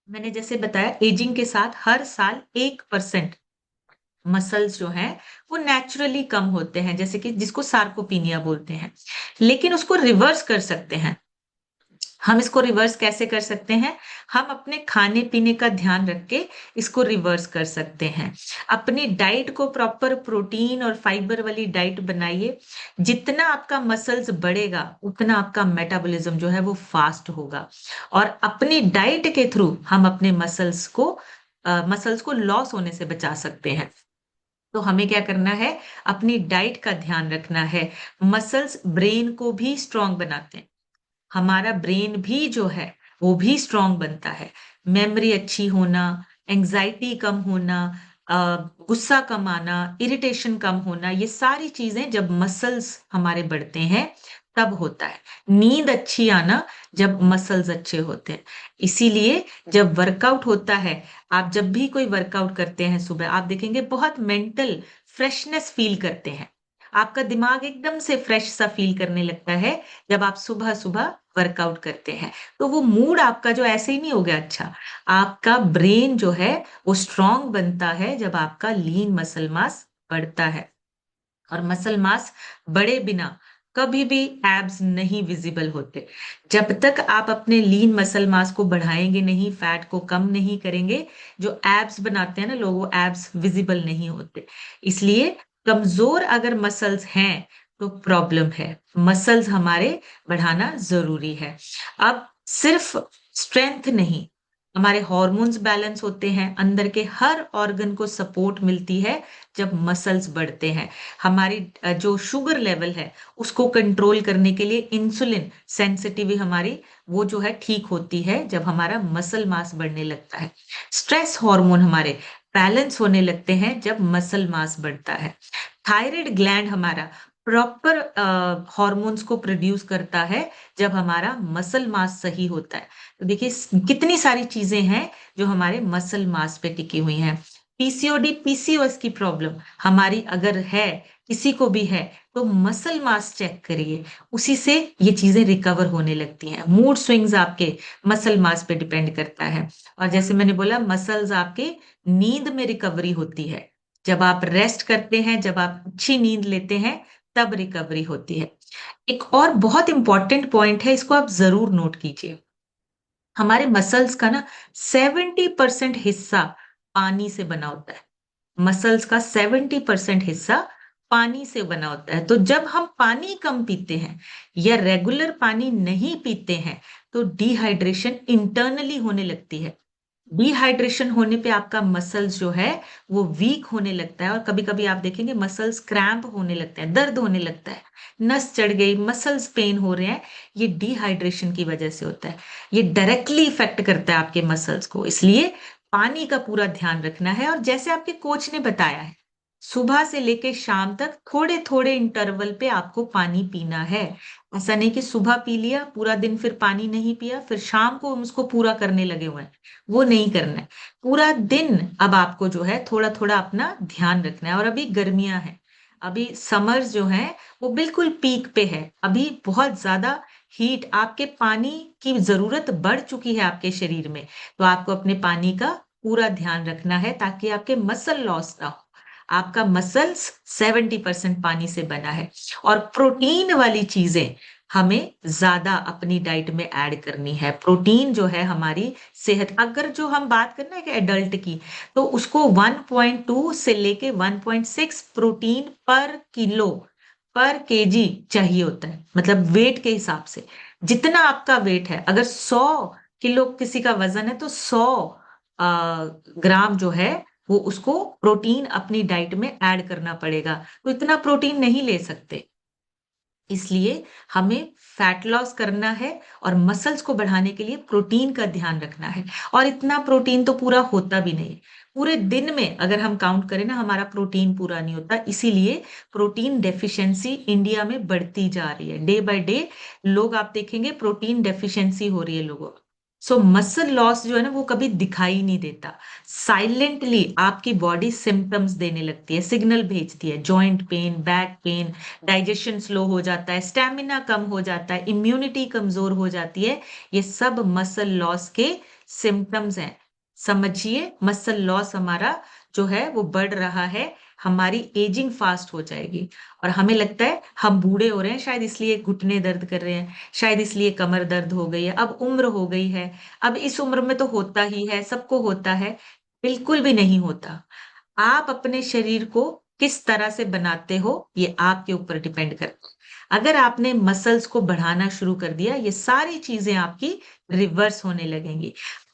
मैंने जैसे बताया, एजिंग के साथ हर साल 1% मसल्स जो हैं वो नेचुरली कम होते हैं, जैसे कि जिसको सार्कोपीनिया बोलते हैं। लेकिन उसको रिवर्स कर सकते हैं। हम इसको रिवर्स कैसे कर सकते हैं? हम अपने खाने पीने का ध्यान रख के इसको रिवर्स कर सकते हैं। अपनी डाइट को प्रॉपर प्रोटीन और फाइबर वाली डाइट बनाइए। जितना आपका मसल्स बढ़ेगा उतना आपका मेटाबॉलिज्म जो है वो फास्ट होगा। और अपनी डाइट के थ्रू हम अपने मसल्स को लॉस होने से बचा सकते हैं। तो हमें क्या करना है? अपनी डाइट का ध्यान रखना है। मसल्स ब्रेन को भी स्ट्रांग बनाते हैं, हमारा ब्रेन भी जो है वो भी स्ट्रांग बनता है। मेमोरी अच्छी होना, एंजाइटी कम होना, गुस्सा कम आना, इरिटेशन कम होना, ये सारी चीजें जब मसल्स हमारे बढ़ते हैं तब होता है। नींद अच्छी आना जब मसल्स अच्छे होते हैं। इसीलिए जब वर्कआउट होता है, आप जब भी कोई वर्कआउट करते हैं सुबह, आप देखेंगे बहुत मेंटल फ्रेशनेस फील करते हैं। आपका दिमाग एकदम से फ्रेश सा फील करने लगता है जब आप सुबह सुबह वर्कआउट करते हैं। तो वो मूड आपका जो ऐसे ही नहीं हो गया अच्छा, आपका ब्रेन जो है वो स्ट्रांग बनता है जब आपका लीन मसल मास बढ़ता है। और मसल मास बढ़े बिना कभी भी एब्स नहीं विजिबल होते। जब तक आप अपने लीन मसल मास को बढ़ाएंगे नहीं, फैट को कम नहीं करेंगे, जो एब्स बनाते हैं ना लोग, वो एब्स विजिबल नहीं होते। इसलिए कमजोर अगर मसल्स हैं तो प्रॉब्लम है, मसल्स हमारे बढ़ाना जरूरी है। अब सिर्फ स्ट्रेंथ नहीं, हमारे हॉर्मोन्स बैलेंस होते हैं, अंदर के हर ऑर्गन को सपोर्ट मिलती है जब मसल्स बढ़ते हैं। हमारी जो शुगर लेवल है, उसको कंट्रोल करने के लिए इंसुलिन सेंसिटिव हमारी वो जो है ठीक होती है जब हमारा मसल मास बढ़ने लगता है। स्ट्रेस हार्मोन हमारे बैलेंस होने लगते हैं जब मसल मास बढ़ता है। थायराइड ग्लैंड हमारा प्रॉपर हॉर्मोन्स को प्रोड्यूस करता है जब हमारा मसल मास सही होता है। तो देखिए कितनी सारी चीजें हैं जो हमारे मसल मास पे टिकी हुई हैं। पीसीओडी पीसीओएस की प्रॉब्लम हमारी अगर है, किसी को भी है, तो मसल मास चेक करिए, उसी से ये चीजें रिकवर होने लगती हैं। मूड स्विंग्स आपके मसल मास पे डिपेंड करता है। और जैसे मैंने बोला, मसल्स आपके नींद में रिकवरी होती है। जब आप रेस्ट करते हैं, जब आप अच्छी नींद लेते हैं, तब रिकवरी होती है। एक और बहुत इंपॉर्टेंट पॉइंट है, इसको आप जरूर नोट कीजिए। हमारे मसल्स का ना 70% हिस्सा पानी से बना होता है। मसल्स का 70% हिस्सा पानी से बना होता है। तो जब हम पानी कम पीते हैं या रेगुलर पानी नहीं पीते हैं, तो डिहाइड्रेशन इंटरनली होने लगती है। डिहाइड्रेशन होने पे आपका मसल्स जो है वो वीक होने लगता है, और कभी कभी आप देखेंगे मसल्स क्रैम्प होने लगते हैं, दर्द होने लगता है, नस चढ़ गई, मसल्स पेन हो रहे हैं। ये डिहाइड्रेशन की वजह से होता है। ये डायरेक्टली इफेक्ट करता है आपके मसल्स को, इसलिए पानी का पूरा ध्यान रखना है। और जैसे आपके कोच ने बताया है, सुबह से लेके शाम तक थोड़े थोड़े इंटरवल पे आपको पानी पीना है। ऐसा नहीं कि सुबह पी लिया, पूरा दिन फिर पानी नहीं पिया, फिर शाम को हम उसको पूरा करने लगे हुए हैं। वो नहीं करना है। पूरा दिन अब आपको जो है थोड़ा थोड़ा अपना ध्यान रखना है। और अभी गर्मियां हैं, अभी समर्स जो है वो बिल्कुल पीक पे है, अभी बहुत ज्यादा हीट, आपके पानी की जरूरत बढ़ चुकी है आपके शरीर में। तो आपको अपने पानी का पूरा ध्यान रखना है ताकि आपके मसल लॉस ना हो। आपका मसल्स 70% पानी से बना है। और प्रोटीन वाली चीजें हमें ज्यादा अपनी डाइट में ऐड करनी है। प्रोटीन जो है हमारी सेहत, अगर जो हम बात करना है कि एडल्ट की, तो उसको 1.2 से लेके 1.6 प्रोटीन पर किलो पर केजी चाहिए होता है। मतलब वेट के हिसाब से, जितना आपका वेट है, अगर 100 किलो किसी का वजन है, तो 100 ग्राम जो है वो उसको प्रोटीन अपनी डाइट में ऐड करना पड़ेगा। तो इतना प्रोटीन नहीं ले सकते, इसलिए हमें फैट लॉस करना है और मसल्स को बढ़ाने के लिए प्रोटीन का ध्यान रखना है। और इतना प्रोटीन तो पूरा होता भी नहीं। पूरे दिन में अगर हम काउंट करें ना, हमारा प्रोटीन पूरा नहीं होता। इसीलिए प्रोटीन डेफिशिएंसी इंडिया में बढ़ती जा रही है, डे बाय डे। लोग आप देखेंगे प्रोटीन डेफिशिएंसी हो रही है लोगों को। सो मसल लॉस जो है ना, वो कभी दिखाई नहीं देता। साइलेंटली आपकी बॉडी सिम्टम्स देने लगती है, सिग्नल भेजती है, joint pain, back pain, digestion slow हो जाता है, स्टेमिना कम हो जाता है, इम्यूनिटी कमजोर हो जाती है। ये सब मसल लॉस के सिम्टम्स हैं। समझिए, मसल लॉस हमारा जो है वो बढ़ रहा है, हमारी एजिंग फास्ट हो जाएगी। और हमें लगता है हम बूढ़े हो रहे हैं, शायद इसलिए घुटने दर्द कर रहे हैं, शायद इसलिए कमर दर्द हो गई है, अब उम्र हो गई है, अब इस उम्र में तो होता ही है, सबको होता है। बिल्कुल भी नहीं होता। आप अपने शरीर को किस तरह से बनाते हो, ये आपके ऊपर डिपेंड करता है। अगर आपने मसल्स को बढ़ाना शुरू कर दिया, ये सारी चीजें आपकी रिवर्स होने लगेंगी।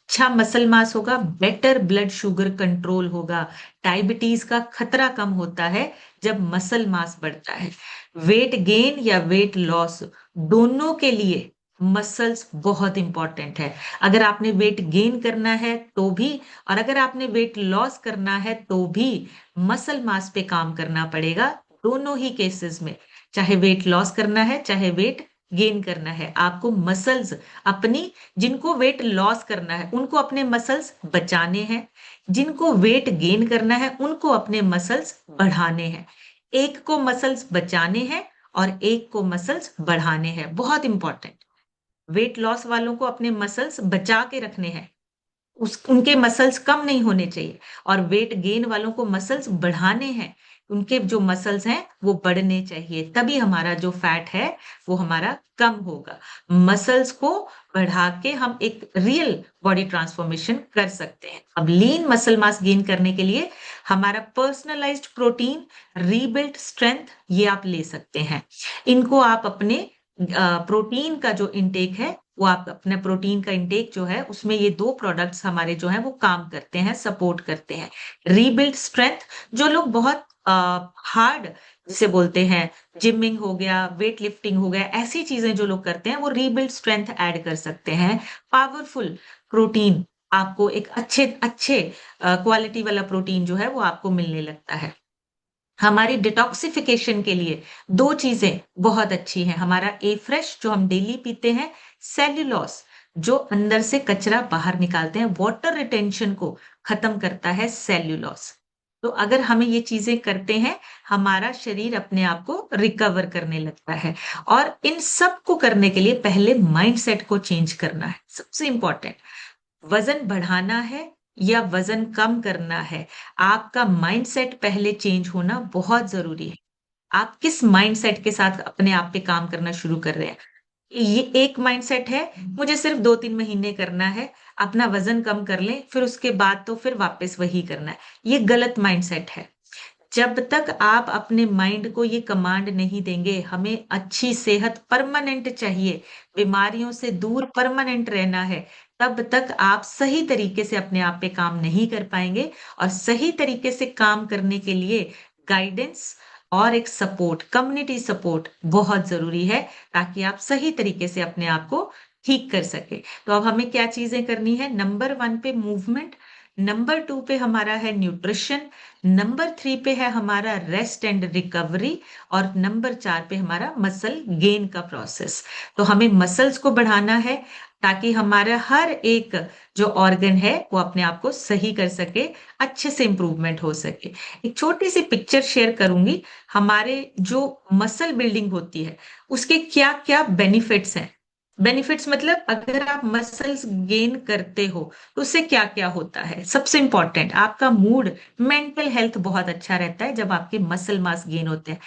अच्छा मसल मास होगा, बेटर ब्लड शुगर कंट्रोल होगा। डायबिटीज का खतरा कम होता है जब मसल मास बढ़ता है। वेट गेन या वेट लॉस, दोनों के लिए मसल्स बहुत इंपॉर्टेंट है। अगर आपने वेट गेन करना है तो भी, और अगर आपने वेट लॉस करना है तो भी, मसल मास पे काम करना पड़ेगा। दोनों ही केसेस में, चाहे वेट लॉस करना है चाहे वेट गेन करना है, आपको मसल्स अपनी, जिनको वेट लॉस करना है उनको अपने मसल्स बचाने हैं, जिनको वेट गेन करना है उनको अपने मसल्स बढ़ाने हैं। एक को मसल्स बचाने हैं और एक को मसल्स बढ़ाने हैं, बहुत इंपॉर्टेंट। वेट लॉस वालों को अपने मसल्स बचा के रखने हैं, उस उनके मसल्स कम नहीं होने चाहिए। और वेट गेन वालों को मसल्स बढ़ाने हैं, उनके जो मसल्स हैं वो बढ़ने चाहिए, तभी हमारा जो फैट है वो हमारा कम होगा। मसल्स को बढ़ा के हम एक रियल बॉडी ट्रांसफॉर्मेशन कर सकते हैं। अब लीन मसल मास गेन करने के लिए हमारा पर्सनलाइज्ड प्रोटीन, रीबिल्ट स्ट्रेंथ, ये आप ले सकते हैं। इनको आप अपने प्रोटीन का जो इनटेक है वो आप अपना प्रोटीन का इंटेक जो है उसमें ये दो प्रोडक्ट्स हमारे जो है वो काम करते हैं, सपोर्ट करते हैं। रीबिल्ड स्ट्रेंथ, जो लोग बहुत हार्ड जिसे बोलते हैं, जिमिंग हो गया, वेट लिफ्टिंग हो गया, ऐसी चीजें जो लोग करते हैं वो रीबिल्ड स्ट्रेंथ ऐड कर सकते हैं। पावरफुल प्रोटीन, आपको एक अच्छे अच्छे क्वालिटी वाला प्रोटीन जो है वो आपको मिलने लगता है। हमारी डिटॉक्सिफिकेशन के लिए दो चीजें बहुत अच्छी हैं। हमारा ए फ्रेश जो हम डेली पीते हैं, सेल्यूलोस जो अंदर से कचरा बाहर निकालते हैं, वाटर रिटेंशन को खत्म करता है सेल्यूलोस। तो अगर हमें ये चीजें करते हैं, हमारा शरीर अपने आप को रिकवर करने लगता है। और इन सब को करने के लिए पहले माइंडसेट को चेंज करना है, सबसे इंपॉर्टेंट। वजन बढ़ाना है या वजन कम करना है, आपका माइंडसेट पहले चेंज होना बहुत जरूरी है। आप किस माइंडसेट के साथ अपने आप पे काम करना शुरू कर रहे हैं? ये एक माइंडसेट है, मुझे सिर्फ 2-3 महीने करना है, अपना वजन कम कर लें, फिर उसके बाद तो फिर वापस वही करना है। ये गलत माइंडसेट है। जब तक आप अपने माइंड को ये कमांड नहीं देंगे, हमें अच्छी सेहत परमानेंट चाहिए, बीमारियों से दूर परमानेंट रहना है, तब तक आप सही तरीके से अपने आप पे काम नहीं कर पाएंगे। और सही तरीके से काम करने के लिए गाइडेंस और एक सपोर्ट, कम्युनिटी सपोर्ट बहुत जरूरी है, ताकि आप सही तरीके से अपने आप को ठीक कर सके। तो अब हमें क्या चीजें करनी है? नंबर 1 पे मूवमेंट, नंबर 2 पे हमारा है न्यूट्रिशन, नंबर 3 पे है हमारा रेस्ट एंड रिकवरी, और नंबर 4 पे हमारा मसल गेन का प्रोसेस। तो हमें मसल्स को बढ़ाना है, ताकि हमारा हर एक जो ऑर्गन है वो अपने आप को सही कर सके, अच्छे से इंप्रूवमेंट हो सके। एक छोटी सी पिक्चर शेयर करूंगी। हमारे जो मसल बिल्डिंग होती है उसके क्या क्या बेनिफिट्स हैं। बेनिफिट्स मतलब अगर आप मसल्स गेन करते हो तो उससे क्या क्या होता है। सबसे इंपॉर्टेंट, आपका मूड, मेंटल हेल्थ बहुत अच्छा रहता है जब आपके मसल मास गेन होते हैं।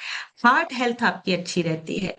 हार्ट हेल्थ आपकी अच्छी रहती है।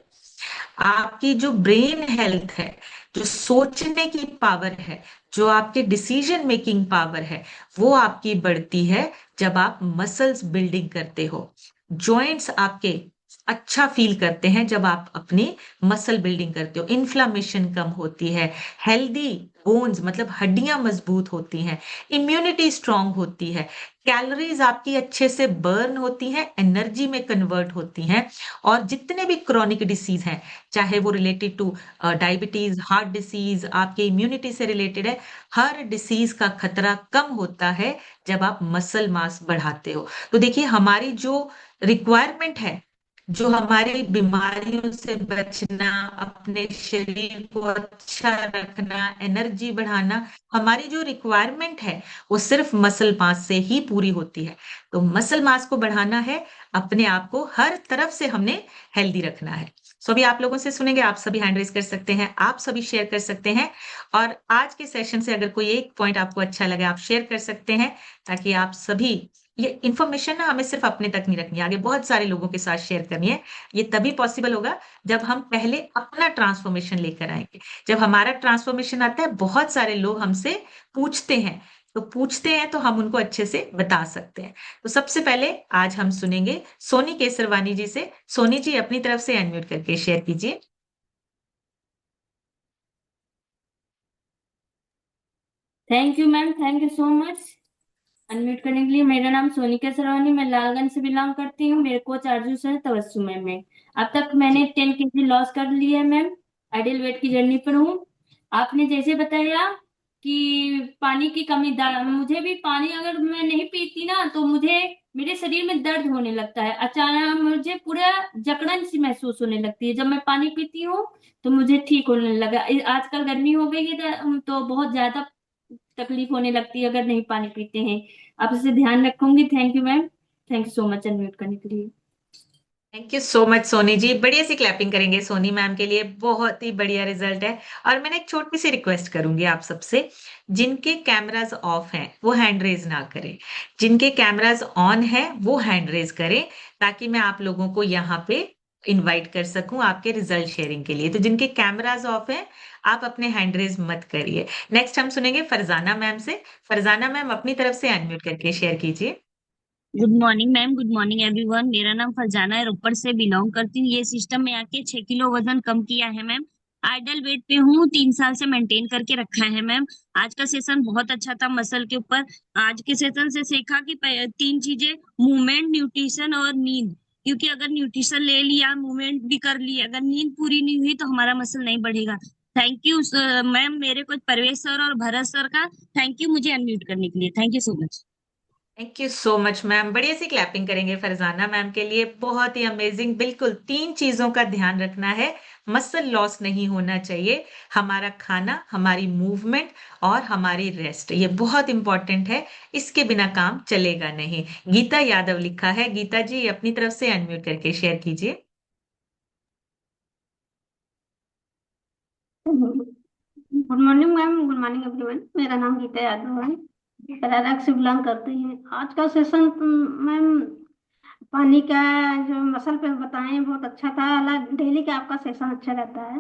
आपकी जो ब्रेन हेल्थ है, जो सोचने की पावर है, जो आपके डिसीजन मेकिंग पावर है, वो आपकी बढ़ती है जब आप मसल्स बिल्डिंग करते हो। जॉइंट्स आपके अच्छा फील करते हैं जब आप अपनी मसल बिल्डिंग करते हो। इन्फ्लामेशन कम होती है, हेल्दी बोन्स मतलब हड्डियां मजबूत होती हैं, इम्यूनिटी स्ट्रांग होती है, कैलोरीज आपकी अच्छे से बर्न होती हैं, एनर्जी में कन्वर्ट होती हैं। और जितने भी क्रॉनिक डिसीज हैं, चाहे वो related two diabetes, heart disease, आपके इम्यूनिटी से रिलेटेड है, हर डिसीज का खतरा कम होता है जब आप मसल मास बढ़ाते हो। तो देखिए, हमारी जो रिक्वायरमेंट है, जो हमारी बीमारियों से बचना, अपने शरीर को अच्छा रखना, एनर्जी बढ़ाना, हमारी जो रिक्वायरमेंट है वो सिर्फ मसल मास से ही पूरी होती है। तो मसल मास को बढ़ाना है, अपने आप को हर तरफ से हमने हेल्दी रखना है। सो अभी आप लोगों से सुनेंगे, आप सभी हैंड रेज कर सकते हैं, आप सभी शेयर कर सकते हैं। और आज के सेशन से अगर कोई एक पॉइंट आपको अच्छा लगे, आप शेयर कर सकते हैं, ताकि आप सभी, ये इन्फॉर्मेशन ना हमें सिर्फ अपने तक नहीं रखनी है, आगे बहुत सारे लोगों के साथ शेयर करनी है। ये तभी पॉसिबल होगा जब हम पहले अपना ट्रांसफॉर्मेशन लेकर आएंगे। जब हमारा ट्रांसफॉर्मेशन आता है, बहुत सारे लोग हमसे पूछते हैं, तो पूछते हैं तो हम उनको अच्छे से बता सकते हैं। तो सबसे पहले आज हम सुनेंगे सोनी केसरवानी जी से। सोनी जी, अपनी तरफ से अनम्यूट करके शेयर कीजिए। Thank you ma'am, thank you so much unmute करने के लिए। मेरा नाम सोनिका सरवानी, मैं लालगंज से बिलोंग करती हूँ। मेरे कोच आरजू है तवस्सुम में। अब तक मैंने जी। 10 kg लॉस कर लिया है मैम। आइडियल वेट की जर्नी पर हूँ। आपने जैसे बताया कि पानी की कमी, मुझे भी पानी अगर मैं नहीं पीती ना तो मुझे मेरे शरीर में दर्द होने लगता है। अचानक मुझे पूरा जकड़न सी महसूस होने लगती है। जब मैं पानी पीती हूँ तो मुझे ठीक होने लगा। आजकल गर्मी हो गई है तो बहुत ज्यादा तकलीफ होने लगती है अगर नहीं पानी पीते हैं। आप इसे ध्यान रखूंगी। Thank you ma'am, thank you so much unmute करने के लिए। Thank you so much Soni ji, बढ़िया सी क्लैपिंग करेंगे सोनी मैम के लिए, बहुत ही बढ़िया रिजल्ट है। और मैंने एक छोटी सी रिक्वेस्ट करूंगी आप सबसे, जिनके कैमरास ऑफ हैं वो हैंड रेज ना करें, जिनके कैमरास ऑन है वो हैंड रेज करें, ताकि मैं आप लोगों को यहाँ पे इनवाइट कर सकूं आपके रिजल्ट शेयरिंग के लिए। तो जिनके कैमरास ऑफ हैं, आप अपने हैंड रेज मत करिए। नेक्स्ट हम सुनेंगे फरजाना मैम से। फरजाना मैम, अपनी तरफ से अनम्यूट करके शेयर कीजिए। Good morning ma'am, good morning everyone. मेरा नाम फरजाना है, रोपड़ से बिलोंग करती हूँ। ये सिस्टम में आके 6 किलो वजन कम किया है मैम। आइडल वेट पे हूँ, 3 साल से मेंटेन करके रखा है मैम। आज का सेशन बहुत अच्छा था मसल के ऊपर। आज के सेशन से सीखा कि 3 चीजें, मूवमेंट, न्यूट्रिशन और नींद। क्योंकि अगर न्यूट्रिशन ले लिया, मूवमेंट भी कर लिया, अगर नींद पूरी नहीं हुई तो हमारा मसल नहीं बढ़ेगा। थैंक यू मैम, मेरे को परवेश सर और भरत सर का थैंक यू मुझे अनम्यूट करने के लिए। Thank you so much. Thank you so much ma'am. बढ़िया सी क्लैपिंग करेंगे फरजाना मैम के लिए। बहुत ही अमेजिंग। बिल्कुल 3 चीजों का ध्यान रखना है। मसल लॉस नहीं होना चाहिए, हमारा खाना, हमारी मूवमेंट और हमारी रेस्ट, ये बहुत इंपॉर्टेंट है। इसके बिना काम चलेगा नहीं। गीता यादव लिखा है। गीता जी अपनी तरफ से अनम्यूट करके शेयर कीजिए। Good morning ma'am, good morning everyone. मेरा नाम गीता यादव है, प्रयागराज से बिलोंग करते हैं। आज का सेशन मैम पानी का जो मसल पे बताएं बहुत अच्छा था। अलग डेली का आपका सेशन अच्छा रहता है।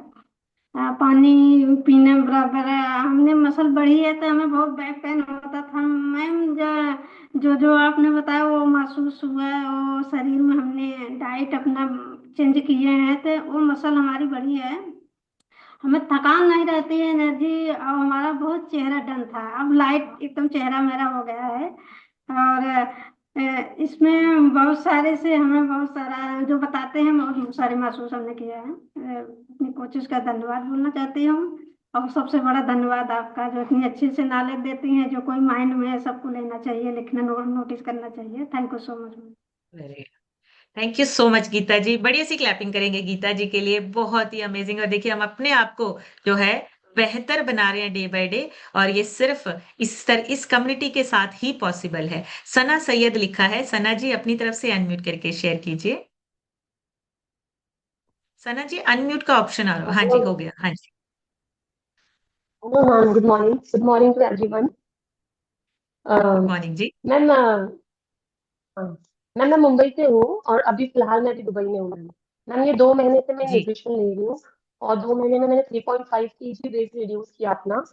पानी पीने बराबर है। हमने मसल बढ़ी है तो हमें बहुत बैक पेन होता था मैम। जो जो जो आपने बताया वो महसूस हुआ है। वो शरीर में हमने डाइट अपना चेंज किए हैं तो वो मसल हमारी बढ़ी है। हमें थकान नहीं रहती है, एनर्जी। और हमारा बहुत चेहरा डन था, अब लाइट एकदम चेहरा मेरा हो गया है। और इसमें बहुत सारे से हमें बहुत सारा जो बताते हैं बहुत सारे महसूस हमने किया है। अपनी कोचिज का धन्यवाद बोलना चाहती हूँ। और सबसे बड़ा धन्यवाद आपका जो इतनी अच्छी से नॉलेज देती हैं। जो कोई माइंड में है सबको लेना चाहिए, लिखना, नोटिस करना चाहिए। Thank you so much. Thank you so much Geeta ji. बढ़िया सी क्लैपिंग करेंगे गीता जी के लिए। बहुत ही अमेजिंग। और देखिए हम अपने आप को जो है बेहतर बना रहे हैं डे बाय डे। और ये सिर्फ इस कम्युनिटी के साथ ही पॉसिबल है। सना सैयद लिखा है। सना जी अपनी तरफ से अनम्यूट करके शेयर कीजिए। सना जी अनम्यूट का ऑप्शन आ रहा। हाँ जी, हो गया। हाँ जी। Hello ma'am, good morning. Good morning to everyone. Morning जी। मैम हाँ, मैम मैं मुंबई से हूँ और अभी फिलहाल मैं अभी दुबई में हूँ मैम। मैम ये 2 महीने से मैं जी। न्यूट्रिशन ले रही हूँ और 2 महीने में मैंने 3.5 kg वेट रिड्यूस किया अपना।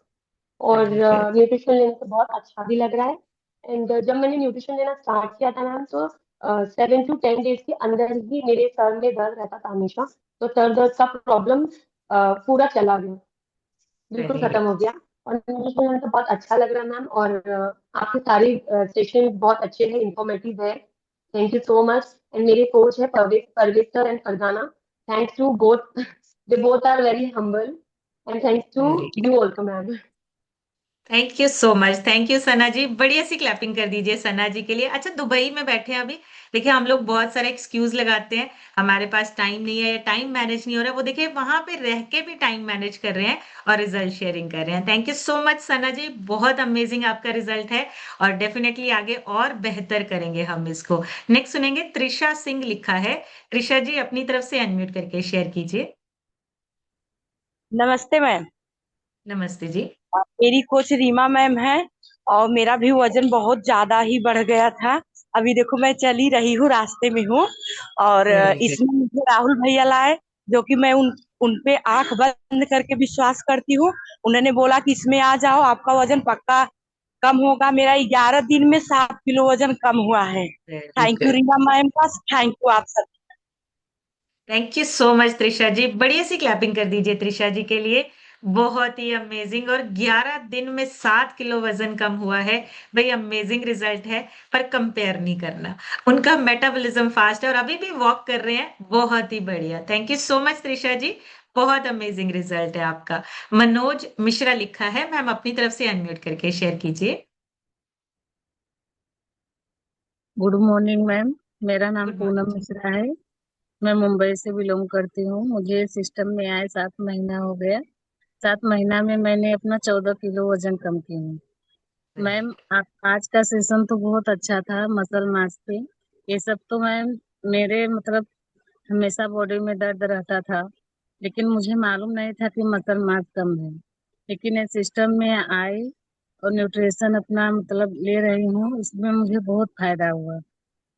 और वेरी गुड। न्यूट्रिशन लेने से बहुत अच्छा भी लग रहा है। एंड जब मैंने न्यूट्रिशन लेना स्टार्ट किया था मैम तो 7 to 10 डेज के अंदर ही मेरे सर में दर्द रहता था हमेशा। तो सर दर्द का प्रॉब्लम पूरा चला गया, बिल्कुल वेरी खत्म गुड। हो गया। और मुझे तो बहुत अच्छा लग रहा है मैम। और आपके सारे सेशन बहुत अच्छे हैं, इंफॉर्मेटिव है। Thank you so much. And मेरे कोच है Parvez Parvez sir and Farzana. Thanks to both, they both are very humble. And thanks to very you also ma'am. Thank you so much. Thank you Sana ji. बढ़िया सी clapping कर दीजिए सना जी के लिए। अच्छा, दुबई में बैठे हैं अभी। देखिए हम लोग बहुत सारे एक्सक्यूज लगाते हैं, हमारे पास टाइम नहीं है या टाइम मैनेज नहीं हो रहा है। वो देखिए वहां पे रह के भी टाइम मैनेज कर रहे हैं और रिजल्ट शेयरिंग कर रहे हैं। थैंक यू सो मच सना जी। बहुत अमेजिंग आपका रिजल्ट है और डेफिनेटली आगे और बेहतर करेंगे हम इसको। नेक्स्ट सुनेंगे त्रिशा सिंह लिखा है। त्रिशा जी अपनी तरफ से अनम्यूट करके शेयर कीजिए। नमस्ते मैम। नमस्ते जी। मेरी कोच रीमा मैम है और मेरा भी वजन बहुत ज्यादा ही बढ़ गया था। अभी देखो मैं चल ही रही हूँ, रास्ते में हूँ। और वेरी गुड। इसमें मुझे राहुल भैया लाए, जो कि मैं उन पे आंख बंद करके विश्वास करती हूँ। उन्होंने बोला कि इसमें आ जाओ, आपका वजन पक्का कम होगा। मेरा 11 दिन में 7 किलो वजन कम हुआ है। Very thank you good. Reema ma'am का, थैंक यू आप सब। Thank you so much Trisha ji. बढ़िया सी क्लैपिंग कर दीजिए त्रिशा जी के लिए। बहुत ही अमेजिंग। और 11 दिन में 7 किलो वजन कम हुआ है। भाई अमेजिंग रिजल्ट है। पर कंपेयर नहीं करना। उनका मेटाबॉलिज्म फास्ट है और अभी भी वॉक कर रहे हैं। बहुत ही बढ़िया। Thank you so much Trisha ji. बहुत अमेजिंग रिजल्ट है आपका। मनोज मिश्रा लिखा है। मैम अपनी तरफ से अनम्यूट करके शेयर कीजिए। Good morning ma'am. मेरा नाम गुड पूनम मॉर्निंग। मिश्रा है। मैं मुंबई से बिलोंग करती हूँ। मुझे सिस्टम में आए 7 महीना हो गया। 7 महीना में मैंने अपना 14 किलो वजन कम किया हूँ। Very ma'am good. आज का सेशन तो बहुत अच्छा था। मसल मास पे ये सब तो मैम मेरे मतलब हमेशा बॉडी में दर्द रहता था, लेकिन मुझे मालूम नहीं था कि मसल मास कम है। लेकिन ये सिस्टम में आई और न्यूट्रिशन अपना मतलब ले रही हूँ, इसमें मुझे बहुत फायदा हुआ।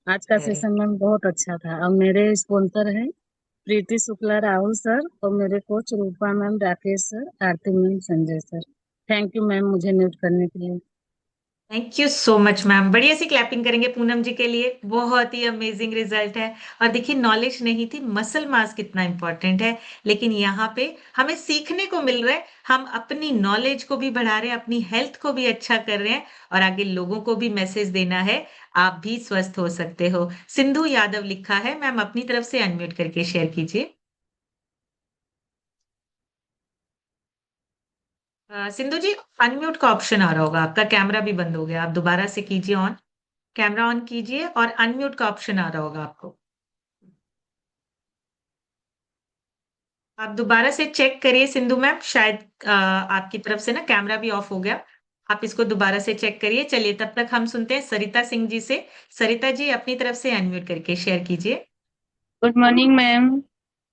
आज का वेरी सेशन मैम बहुत अच्छा था। और मेरे स्पॉन्सर हैं प्रीति शुक्ला, राहुल सर और मेरे coach Rupa ma'am, Rakesh sir, Aarti ma'am, Sanjay sir. Thank you ma'am मुझे म्यूट करने के लिए। Thank you so much ma'am. बढ़िया सी क्लैपिंग करेंगे पूनम जी के लिए, बहुत ही अमेजिंग रिजल्ट है। और देखिए नॉलेज नहीं थी मसल मास कितना इंपॉर्टेंट है, लेकिन यहाँ पे हमें सीखने को मिल रहा है, हम अपनी नॉलेज को भी बढ़ा रहे हैं, अपनी हेल्थ को भी अच्छा कर रहे हैं और आगे लोगों को भी मैसेज देना है, आप भी स्वस्थ हो सकते हो। सिंधु यादव लिखा है, मैम अपनी तरफ से अनम्यूट करके शेयर कीजिए। सिंधु जी, अनम्यूट का ऑप्शन आ रहा होगा, आपका कैमरा भी बंद हो गया, आप दोबारा से कीजिए ऑन, कैमरा ऑन कीजिए और अनम्यूट का ऑप्शन आ रहा होगा आपको। आप दोबारा से चेक करिए सिंधु मैम, शायद आपकी तरफ से ना कैमरा भी ऑफ हो गया, आप इसको दोबारा से चेक करिए। चलिए तब तक हम सुनते हैं सरिता सिंह जी से। सरिता जी अपनी तरफ से अनम्यूट करके शेयर कीजिए। Good morning ma'am.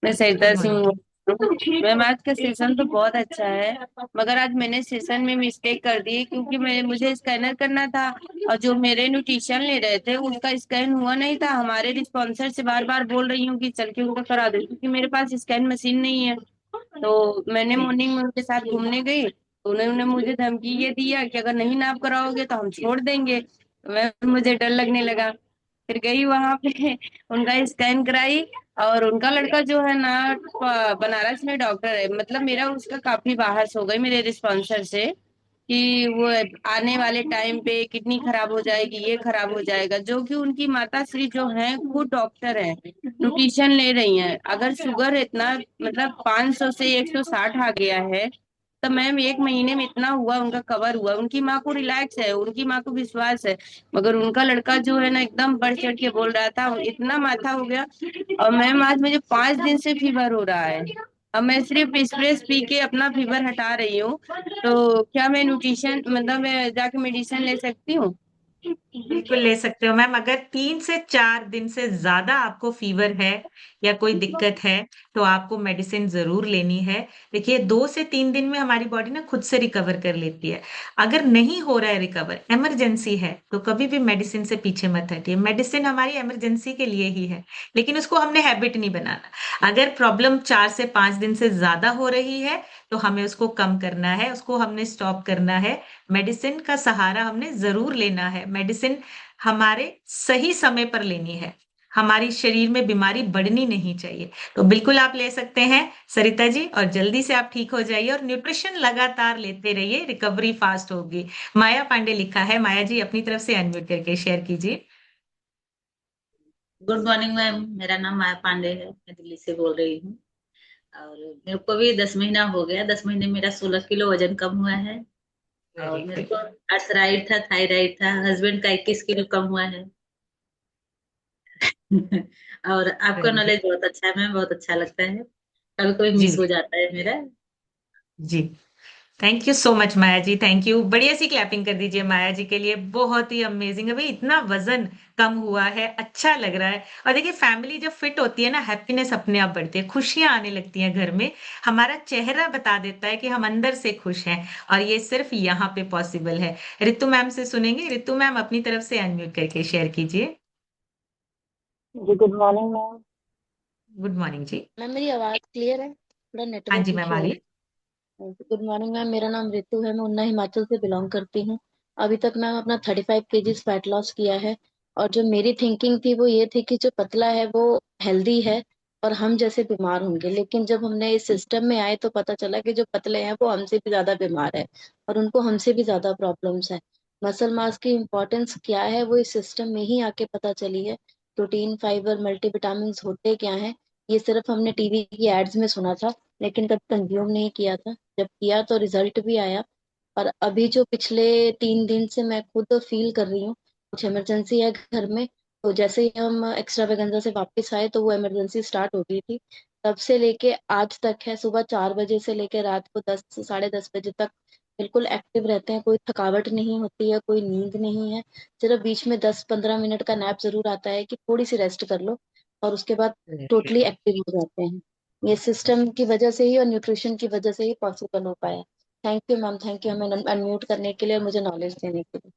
मैं सरिता गुड सिंह मॉर्निंग। बोल रही हूँ। मैम आज का सेशन तो बहुत अच्छा है, मगर आज मैंने सेशन में मिस्टेक कर दी क्योंकि मुझे स्कैनर करना था और जो मेरे न्यूट्रिशन ले रहे थे उसका स्कैन हुआ नहीं था। हमारे रिस्पॉन्सर से बार बार बोल रही हूँ कि चल के उनका करा दो, क्योंकि मेरे पास स्कैन मशीन नहीं है। तो मैंने जी मॉर्निंग में उनके साथ घूमने गई तो उन्होंने मुझे धमकी ये दिया कि अगर नहीं नाप कराओगे तो हम छोड़ देंगे। मुझे डर लगने लगा, फिर गई वहां पे उनका स्कैन कराई। और उनका लड़का जो है ना बनारस में डॉक्टर है, मतलब मेरा उसका काफी बहस हो गई मेरे रिस्पॉन्सर से कि वो आने वाले टाइम पे किडनी खराब हो जाएगी, ये खराब हो जाएगा, जो कि उनकी माता श्री जो है खुद डॉक्टर है, न्यूट्रिशन ले रही हैं। अगर शुगर इतना मतलब 500 से 160 आ गया है तो मैम 1 महीने में इतना हुआ, उनका कवर हुआ, उनकी माँ को रिलैक्स है, उनकी माँ को विश्वास है। मगर उनका लड़का जो है ना एकदम बढ़ चढ़ के बोल रहा था, इतना माथा हो गया। और मैम आज मुझे 5 दिन से फीवर हो रहा है। अब मैं सिर्फ स्प्रेस पी के अपना फीवर हटा रही हूँ, तो क्या मैं न्यूट्रिशन मतलब मैं जाके मेडिसिन ले सकती हूँ? बिल्कुल ले सकते हो मैम। अगर 3 से 4 दिन से ज्यादा आपको फीवर है या कोई दिक्कत है तो आपको मेडिसिन जरूर लेनी है। देखिए 2 से 3 दिन में हमारी बॉडी ना खुद से रिकवर कर लेती है। अगर नहीं हो रहा है रिकवर, इमरजेंसी है, तो कभी भी मेडिसिन से पीछे मत हटिए। मेडिसिन हमारी इमरजेंसी के लिए ही है, लेकिन उसको हमने हैबिट नहीं बनाना। अगर प्रॉब्लम 4 से 5 दिन से ज्यादा हो रही है तो हमें उसको कम करना है, उसको हमने स्टॉप करना है। मेडिसिन का सहारा हमने जरूर लेना है। मेडिसिन हमारे सही समय पर लेनी है, हमारी शरीर में बीमारी बढ़नी नहीं चाहिए। तो बिल्कुल आप ले सकते हैं सरिता जी, और जल्दी से आप ठीक हो जाइए और न्यूट्रिशन लगातार लेते रहिए, रिकवरी फास्ट होगी। माया पांडे लिखा है, माया जी अपनी तरफ से अनम्यूट करके शेयर कीजिए। गुड मॉर्निंग मैम, मेरा नाम माया पांडे है, मैं दिल्ली से बोल रही हूँ। और मेरे को भी 10 महीना हो गया, 10 महीने में मेरा 16 किलो वजन कम हुआ है। और वेरी मेरे गुड। को अर्थराइड था, थायराइड था, हस्बैंड का 21 किलो कम हुआ है। और आपका वेरी गुड। नॉलेज बहुत अच्छा है मैम, बहुत अच्छा लगता है, कभी कभी जी मिस हो जाता है मेरा। जी। Thank you so much Maya ji, thank you. बढ़िया सी क्लैपिंग कर दीजिए माया जी के लिए, बहुत ही अमेजिंग है भाई, इतना वजन कम हुआ है, अच्छा लग रहा है। और देखिए फैमिली जब फिट होती है ना, हैप्पीनेस अपने आप बढ़ती है, खुशियां आने लगती हैं घर में। हमारा चेहरा बता देता है कि हम अंदर से खुश हैं, और ये सिर्फ यहाँ पे पॉसिबल है। रितु मैम से सुनेंगे, रितु मैम अपनी तरफ से अनम्यूट करके शेयर कीजिए। जी good morning ma'am. Good morning जी। मैम मेरी आवाज क्लियर है? थोड़ा हाँ नेटवर्क जी मैम इशू आ हो रही है। रहा है। गुड मॉर्निंग मैम, मेरा नाम रितु है, मैं उन्ना हिमाचल से बिलोंग करती हूँ। अभी तक मैम अपना 35 kg फैट लॉस किया है। और जो मेरी थिंकिंग थी वो ये थी कि जो पतला है वो हेल्दी है और हम जैसे बीमार होंगे, लेकिन जब हमने इस सिस्टम में आए तो पता चला कि जो पतले हैं वो हमसे भी ज्यादा बीमार है और उनको हमसे भी ज्यादा प्रॉब्लम्स है। मसल मास की इम्पोर्टेंस क्या है वो इस सिस्टम में ही आके पता चली है। प्रोटीन, फाइबर, मल्टीविटामिन होते क्या हैं ये सिर्फ हमने टीवी की एड्स में सुना था, लेकिन कभी कंज्यूम नहीं किया था। जब किया तो रिजल्ट भी आया। और अभी जो पिछले 3 दिन से मैं खुद फील कर रही हूँ, कुछ इमरजेंसी है घर में, तो जैसे ही हम एक्स्ट्रावेगेंजा से वापस आए तो वो इमरजेंसी स्टार्ट हो गई थी। तब से लेके आज तक है, सुबह 4 बजे से लेके रात को 10 से 10:30 बजे तक बिल्कुल एक्टिव रहते हैं। कोई थकावट नहीं होती है, कोई नींद नहीं है। सिर्फ बीच में 10-15 मिनट का नैप जरूर आता है कि थोड़ी सी रेस्ट कर लो, और उसके बाद टोटली एक्टिव हो जाते हैं। ये सिस्टम की वजह से ही और न्यूट्रिशन की वजह से ही पॉसिबल हो पाया। Thank you ma'am, thank you हमें अनम्यूट करने के लिए और मुझे नॉलेज देने के लिए।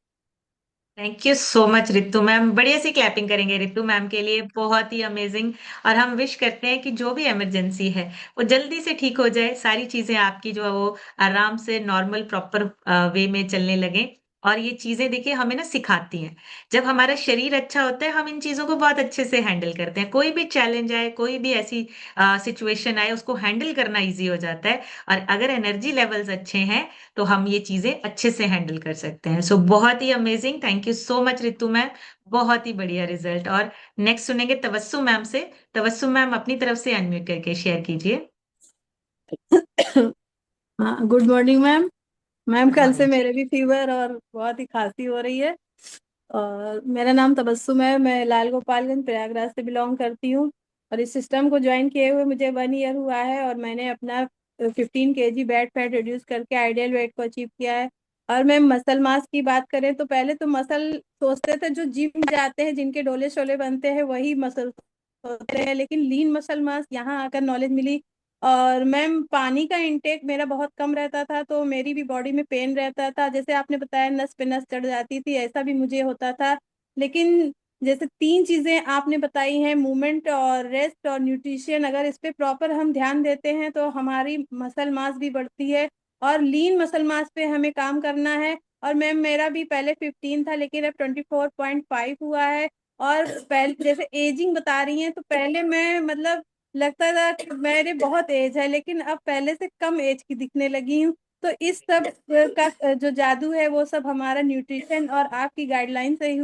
Thank you so much Ritu ma'am. बढ़िया सी क्लैपिंग करेंगे रितु मैम के लिए, बहुत ही अमेजिंग। और हम विश करते हैं कि जो भी इमरजेंसी है वो जल्दी से ठीक हो जाए, सारी चीजें आपकी जो है वो आराम से नॉर्मल प्रॉपर वे में चलने लगे। और ये चीजें देखिए हमें ना सिखाती हैं। जब हमारा शरीर अच्छा होता है हम इन चीजों को बहुत अच्छे से हैंडल करते हैं। कोई भी चैलेंज आए, कोई भी ऐसी सिचुएशन आए, उसको हैंडल करना इजी हो जाता है। और अगर एनर्जी लेवल्स अच्छे हैं तो हम ये चीजें अच्छे से हैंडल कर सकते हैं। सो बहुत ही amazing, thank you so much Ritu ma'am, बहुत ही बढ़िया रिजल्ट। और नेक्स्ट सुनेंगे तबस्सुम मैम से। तबस्सुम मैम अपनी तरफ से अनम्यूट करके शेयर कीजिए। हाँ, good morning ma'am. Ma'am good कल से मॉर्निंग। मेरे भी फीवर और बहुत ही खांसी हो रही है। और मेरा नाम तबस्सुम है, मैं लाल गोपालगंज प्रयागराज से बिलोंग करती हूँ। और इस सिस्टम को ज्वाइन किए हुए मुझे 1 ईयर हुआ है और मैंने अपना 15 kg बैड फैट रिड्यूस करके आइडियल वेट को अचीव किया है। और मैम मसल मास की बात करें तो पहले तो मसल सोचते थे जो जिम जाते हैं जिनके डोले शोले बनते हैं वही मसल होते हैं, लेकिन लीन मसल मास यहाँ आकर नॉलेज मिली। और मैम पानी का इंटेक मेरा बहुत कम रहता था तो मेरी भी बॉडी में पेन रहता था, जैसे आपने बताया नस पे नस चढ़ जाती थी, ऐसा भी मुझे होता था। लेकिन जैसे 3 चीजें आपने बताई हैं, मूवमेंट और रेस्ट और न्यूट्रिशन, अगर इस पे प्रॉपर हम ध्यान देते हैं तो हमारी मसल मास भी बढ़ती है। और लीन मसल मास पे हमें काम करना है। और मैम मेरा भी पहले 15 था लेकिन अब 24.5 हुआ है। और पहले जैसे एजिंग बता रही हैं तो पहले मैं मतलब लगता था कि मेरे बहुत एज है लेकिन अब पहले से कम एज की दिखने लगी हूँ। तो इस सब का जो जादू है वो सब हमारा न्यूट्रिशन और आपकी गाइडलाइन से ही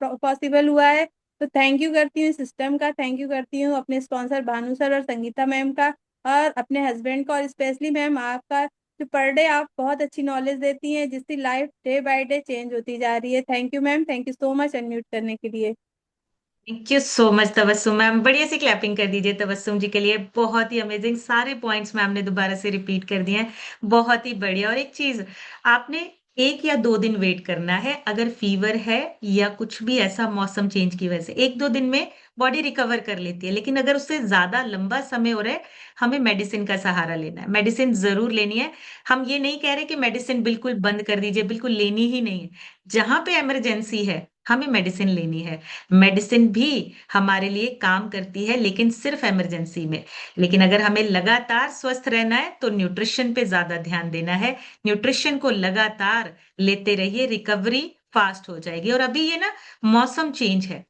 पॉसिबल हुआ है। तो थैंक यू करती हूँ सिस्टम का, थैंक यू करती हूँ अपने स्पॉन्सर भानु सर और संगीता मैम का, और अपने हस्बैंड का, और स्पेशली मैम आपका जो पर डे आप बहुत अच्छी नॉलेज देती हैं जिसकी life day by day change होती जा रही है। Thank you ma'am, thank you so much unmute करने के लिए। Thank you so much Tabassum ma'am, बढ़िया सी क्लैपिंग कर दीजिए तबस्सुम जी के लिए। बहुत ही अमेजिंग, सारे पॉइंट्स मैम ने दोबारा से रिपीट कर दिए हैं, बहुत ही बढ़िया। और एक चीज, आपने 1 या 2 दिन वेट करना है। अगर फीवर है या कुछ भी ऐसा मौसम चेंज की वजह से 1-2 दिन में बॉडी रिकवर कर लेती है, लेकिन अगर उससे ज्यादा लंबा समय हो रहा है हमें मेडिसिन का सहारा लेना है, मेडिसिन जरूर लेनी है। हम ये नहीं कह रहे कि मेडिसिन बिल्कुल बंद कर दीजिए, बिल्कुल लेनी ही नहीं है। जहां पे इमरजेंसी है हमें मेडिसिन लेनी है। मेडिसिन भी हमारे लिए काम करती है लेकिन सिर्फ इमरजेंसी में। लेकिन अगर हमें लगातार स्वस्थ रहना है तो न्यूट्रिशन पे ज्यादा ध्यान देना है। न्यूट्रिशन को लगातार लेते रहिए, रिकवरी फास्ट हो जाएगी। और अभी ये ना मौसम चेंज है,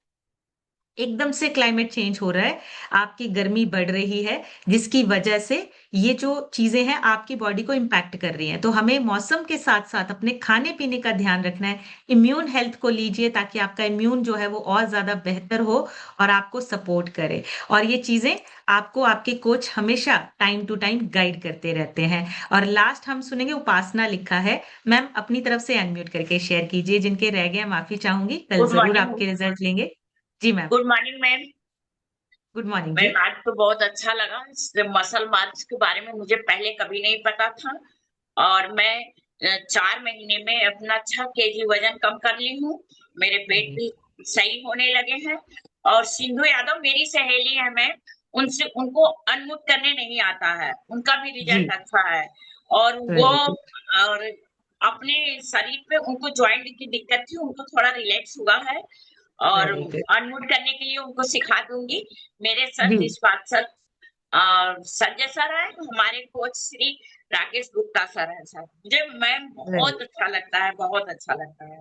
एकदम से क्लाइमेट चेंज हो रहा है, आपकी गर्मी बढ़ रही है, जिसकी वजह से ये जो चीजें हैं आपकी बॉडी को इम्पैक्ट कर रही हैं। तो हमें मौसम के साथ साथ अपने खाने पीने का ध्यान रखना है। इम्यून हेल्थ को लीजिए ताकि आपका इम्यून जो है वो और ज्यादा बेहतर हो और आपको सपोर्ट करे। और ये चीजें आपको आपके कोच हमेशा टाइम टू टाइम गाइड करते रहते हैं। और लास्ट हम सुनेंगे उपासना लिखा है। मैम अपनी तरफ से अनम्यूट करके शेयर कीजिए, जिनके रह गए माफी चाहूंगी, कल गुड जरूर मॉर्निंग। आपके रिजल्ट लेंगे। जी ma'am. Good morning ma'am. Good morning जी। मैम आज तो बहुत अच्छा लगा, इस मसल मार्च के बारे में मुझे पहले कभी नहीं पता था। और मैं 4 महीने में अपना 6 kg वजन कम कर ली हूँ। मेरे पेट भी सही होने लगे हैं। और सिंधु यादव मेरी सहेली है मैम, उनसे उनको अनम्यूट करने नहीं आता है, उनका भी जी रिजल्ट अच्छा है। और वो वेरी गुड। और अपने शरीर पे उनको जॉइंट की दिक्कत थी, उनको थोड़ा रिलैक्स हुआ है। और वेरी गुड। अनम्यूट करने के लिए उनको सिखा दूंगी। मेरे सर जी निष्पात सर संजय सर है, हमारे कोच श्री राकेश गुप्ता सर है सर। मुझे मैम वेरी बहुत अच्छा लगता है, बहुत अच्छा लगता है।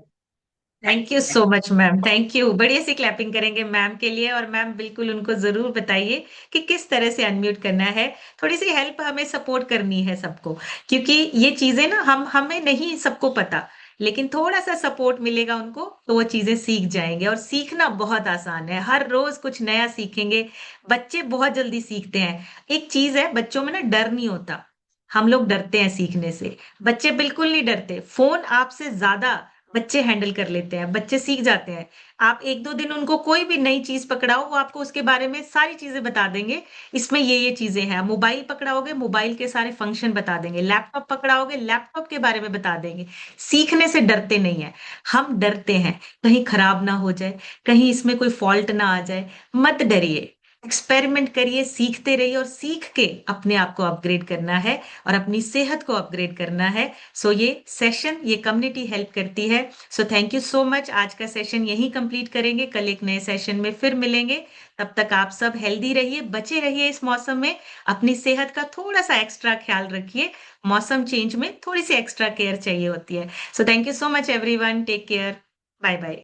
Thank thank you you so much ma'am, thank you. बढ़िया सी क्लैपिंग करेंगे मैम के लिए। और मैम बिल्कुल उनको जरूर बताइए कि किस तरह से अनम्यूट करना है। थोड़ी सी हेल्प हमें सपोर्ट करनी है सबको, क्योंकि ये चीजें ना हमें नहीं सबको पता, लेकिन थोड़ा सा सपोर्ट मिलेगा उनको तो वो चीजें सीख जाएंगे। और सीखना बहुत आसान है, हर रोज कुछ नया सीखेंगे। बच्चे बहुत जल्दी सीखते हैं। एक चीज है, बच्चों में ना डर नहीं होता, हम लोग डरते हैं सीखने से। बच्चे बिल्कुल नहीं डरते, फोन आपसे ज्यादा बच्चे हैंडल कर लेते हैं, बच्चे सीख जाते हैं। आप 1-2 दिन उनको कोई भी नई चीज पकड़ाओ, वो आपको उसके बारे में सारी चीजें बता देंगे। इसमें ये चीजें हैं। मोबाइल पकड़ाओगे, मोबाइल के सारे फंक्शन बता देंगे। लैपटॉप पकड़ाओगे, लैपटॉप के बारे में बता देंगे। सीखने से डरते नहीं है, हम डरते हैं कहीं खराब ना हो जाए, कहीं इसमें कोई फॉल्ट ना आ जाए। मत डरिए, एक्सपेरिमेंट करिए, सीखते रहिए और सीख के अपने आप को अपग्रेड करना है और अपनी सेहत को अपग्रेड करना है। सो ये सेशन, ये कम्युनिटी हेल्प करती है। So thank you so much. आज का सेशन यहीं कंप्लीट करेंगे, कल एक नए सेशन में फिर मिलेंगे। तब तक आप सब हेल्दी रहिए, बचे रहिए इस मौसम में, अपनी सेहत का थोड़ा सा एक्स्ट्रा ख्याल रखिए। मौसम चेंज में थोड़ी सी एक्स्ट्रा केयर चाहिए होती है। So thank you so much everyone, take care, bye bye.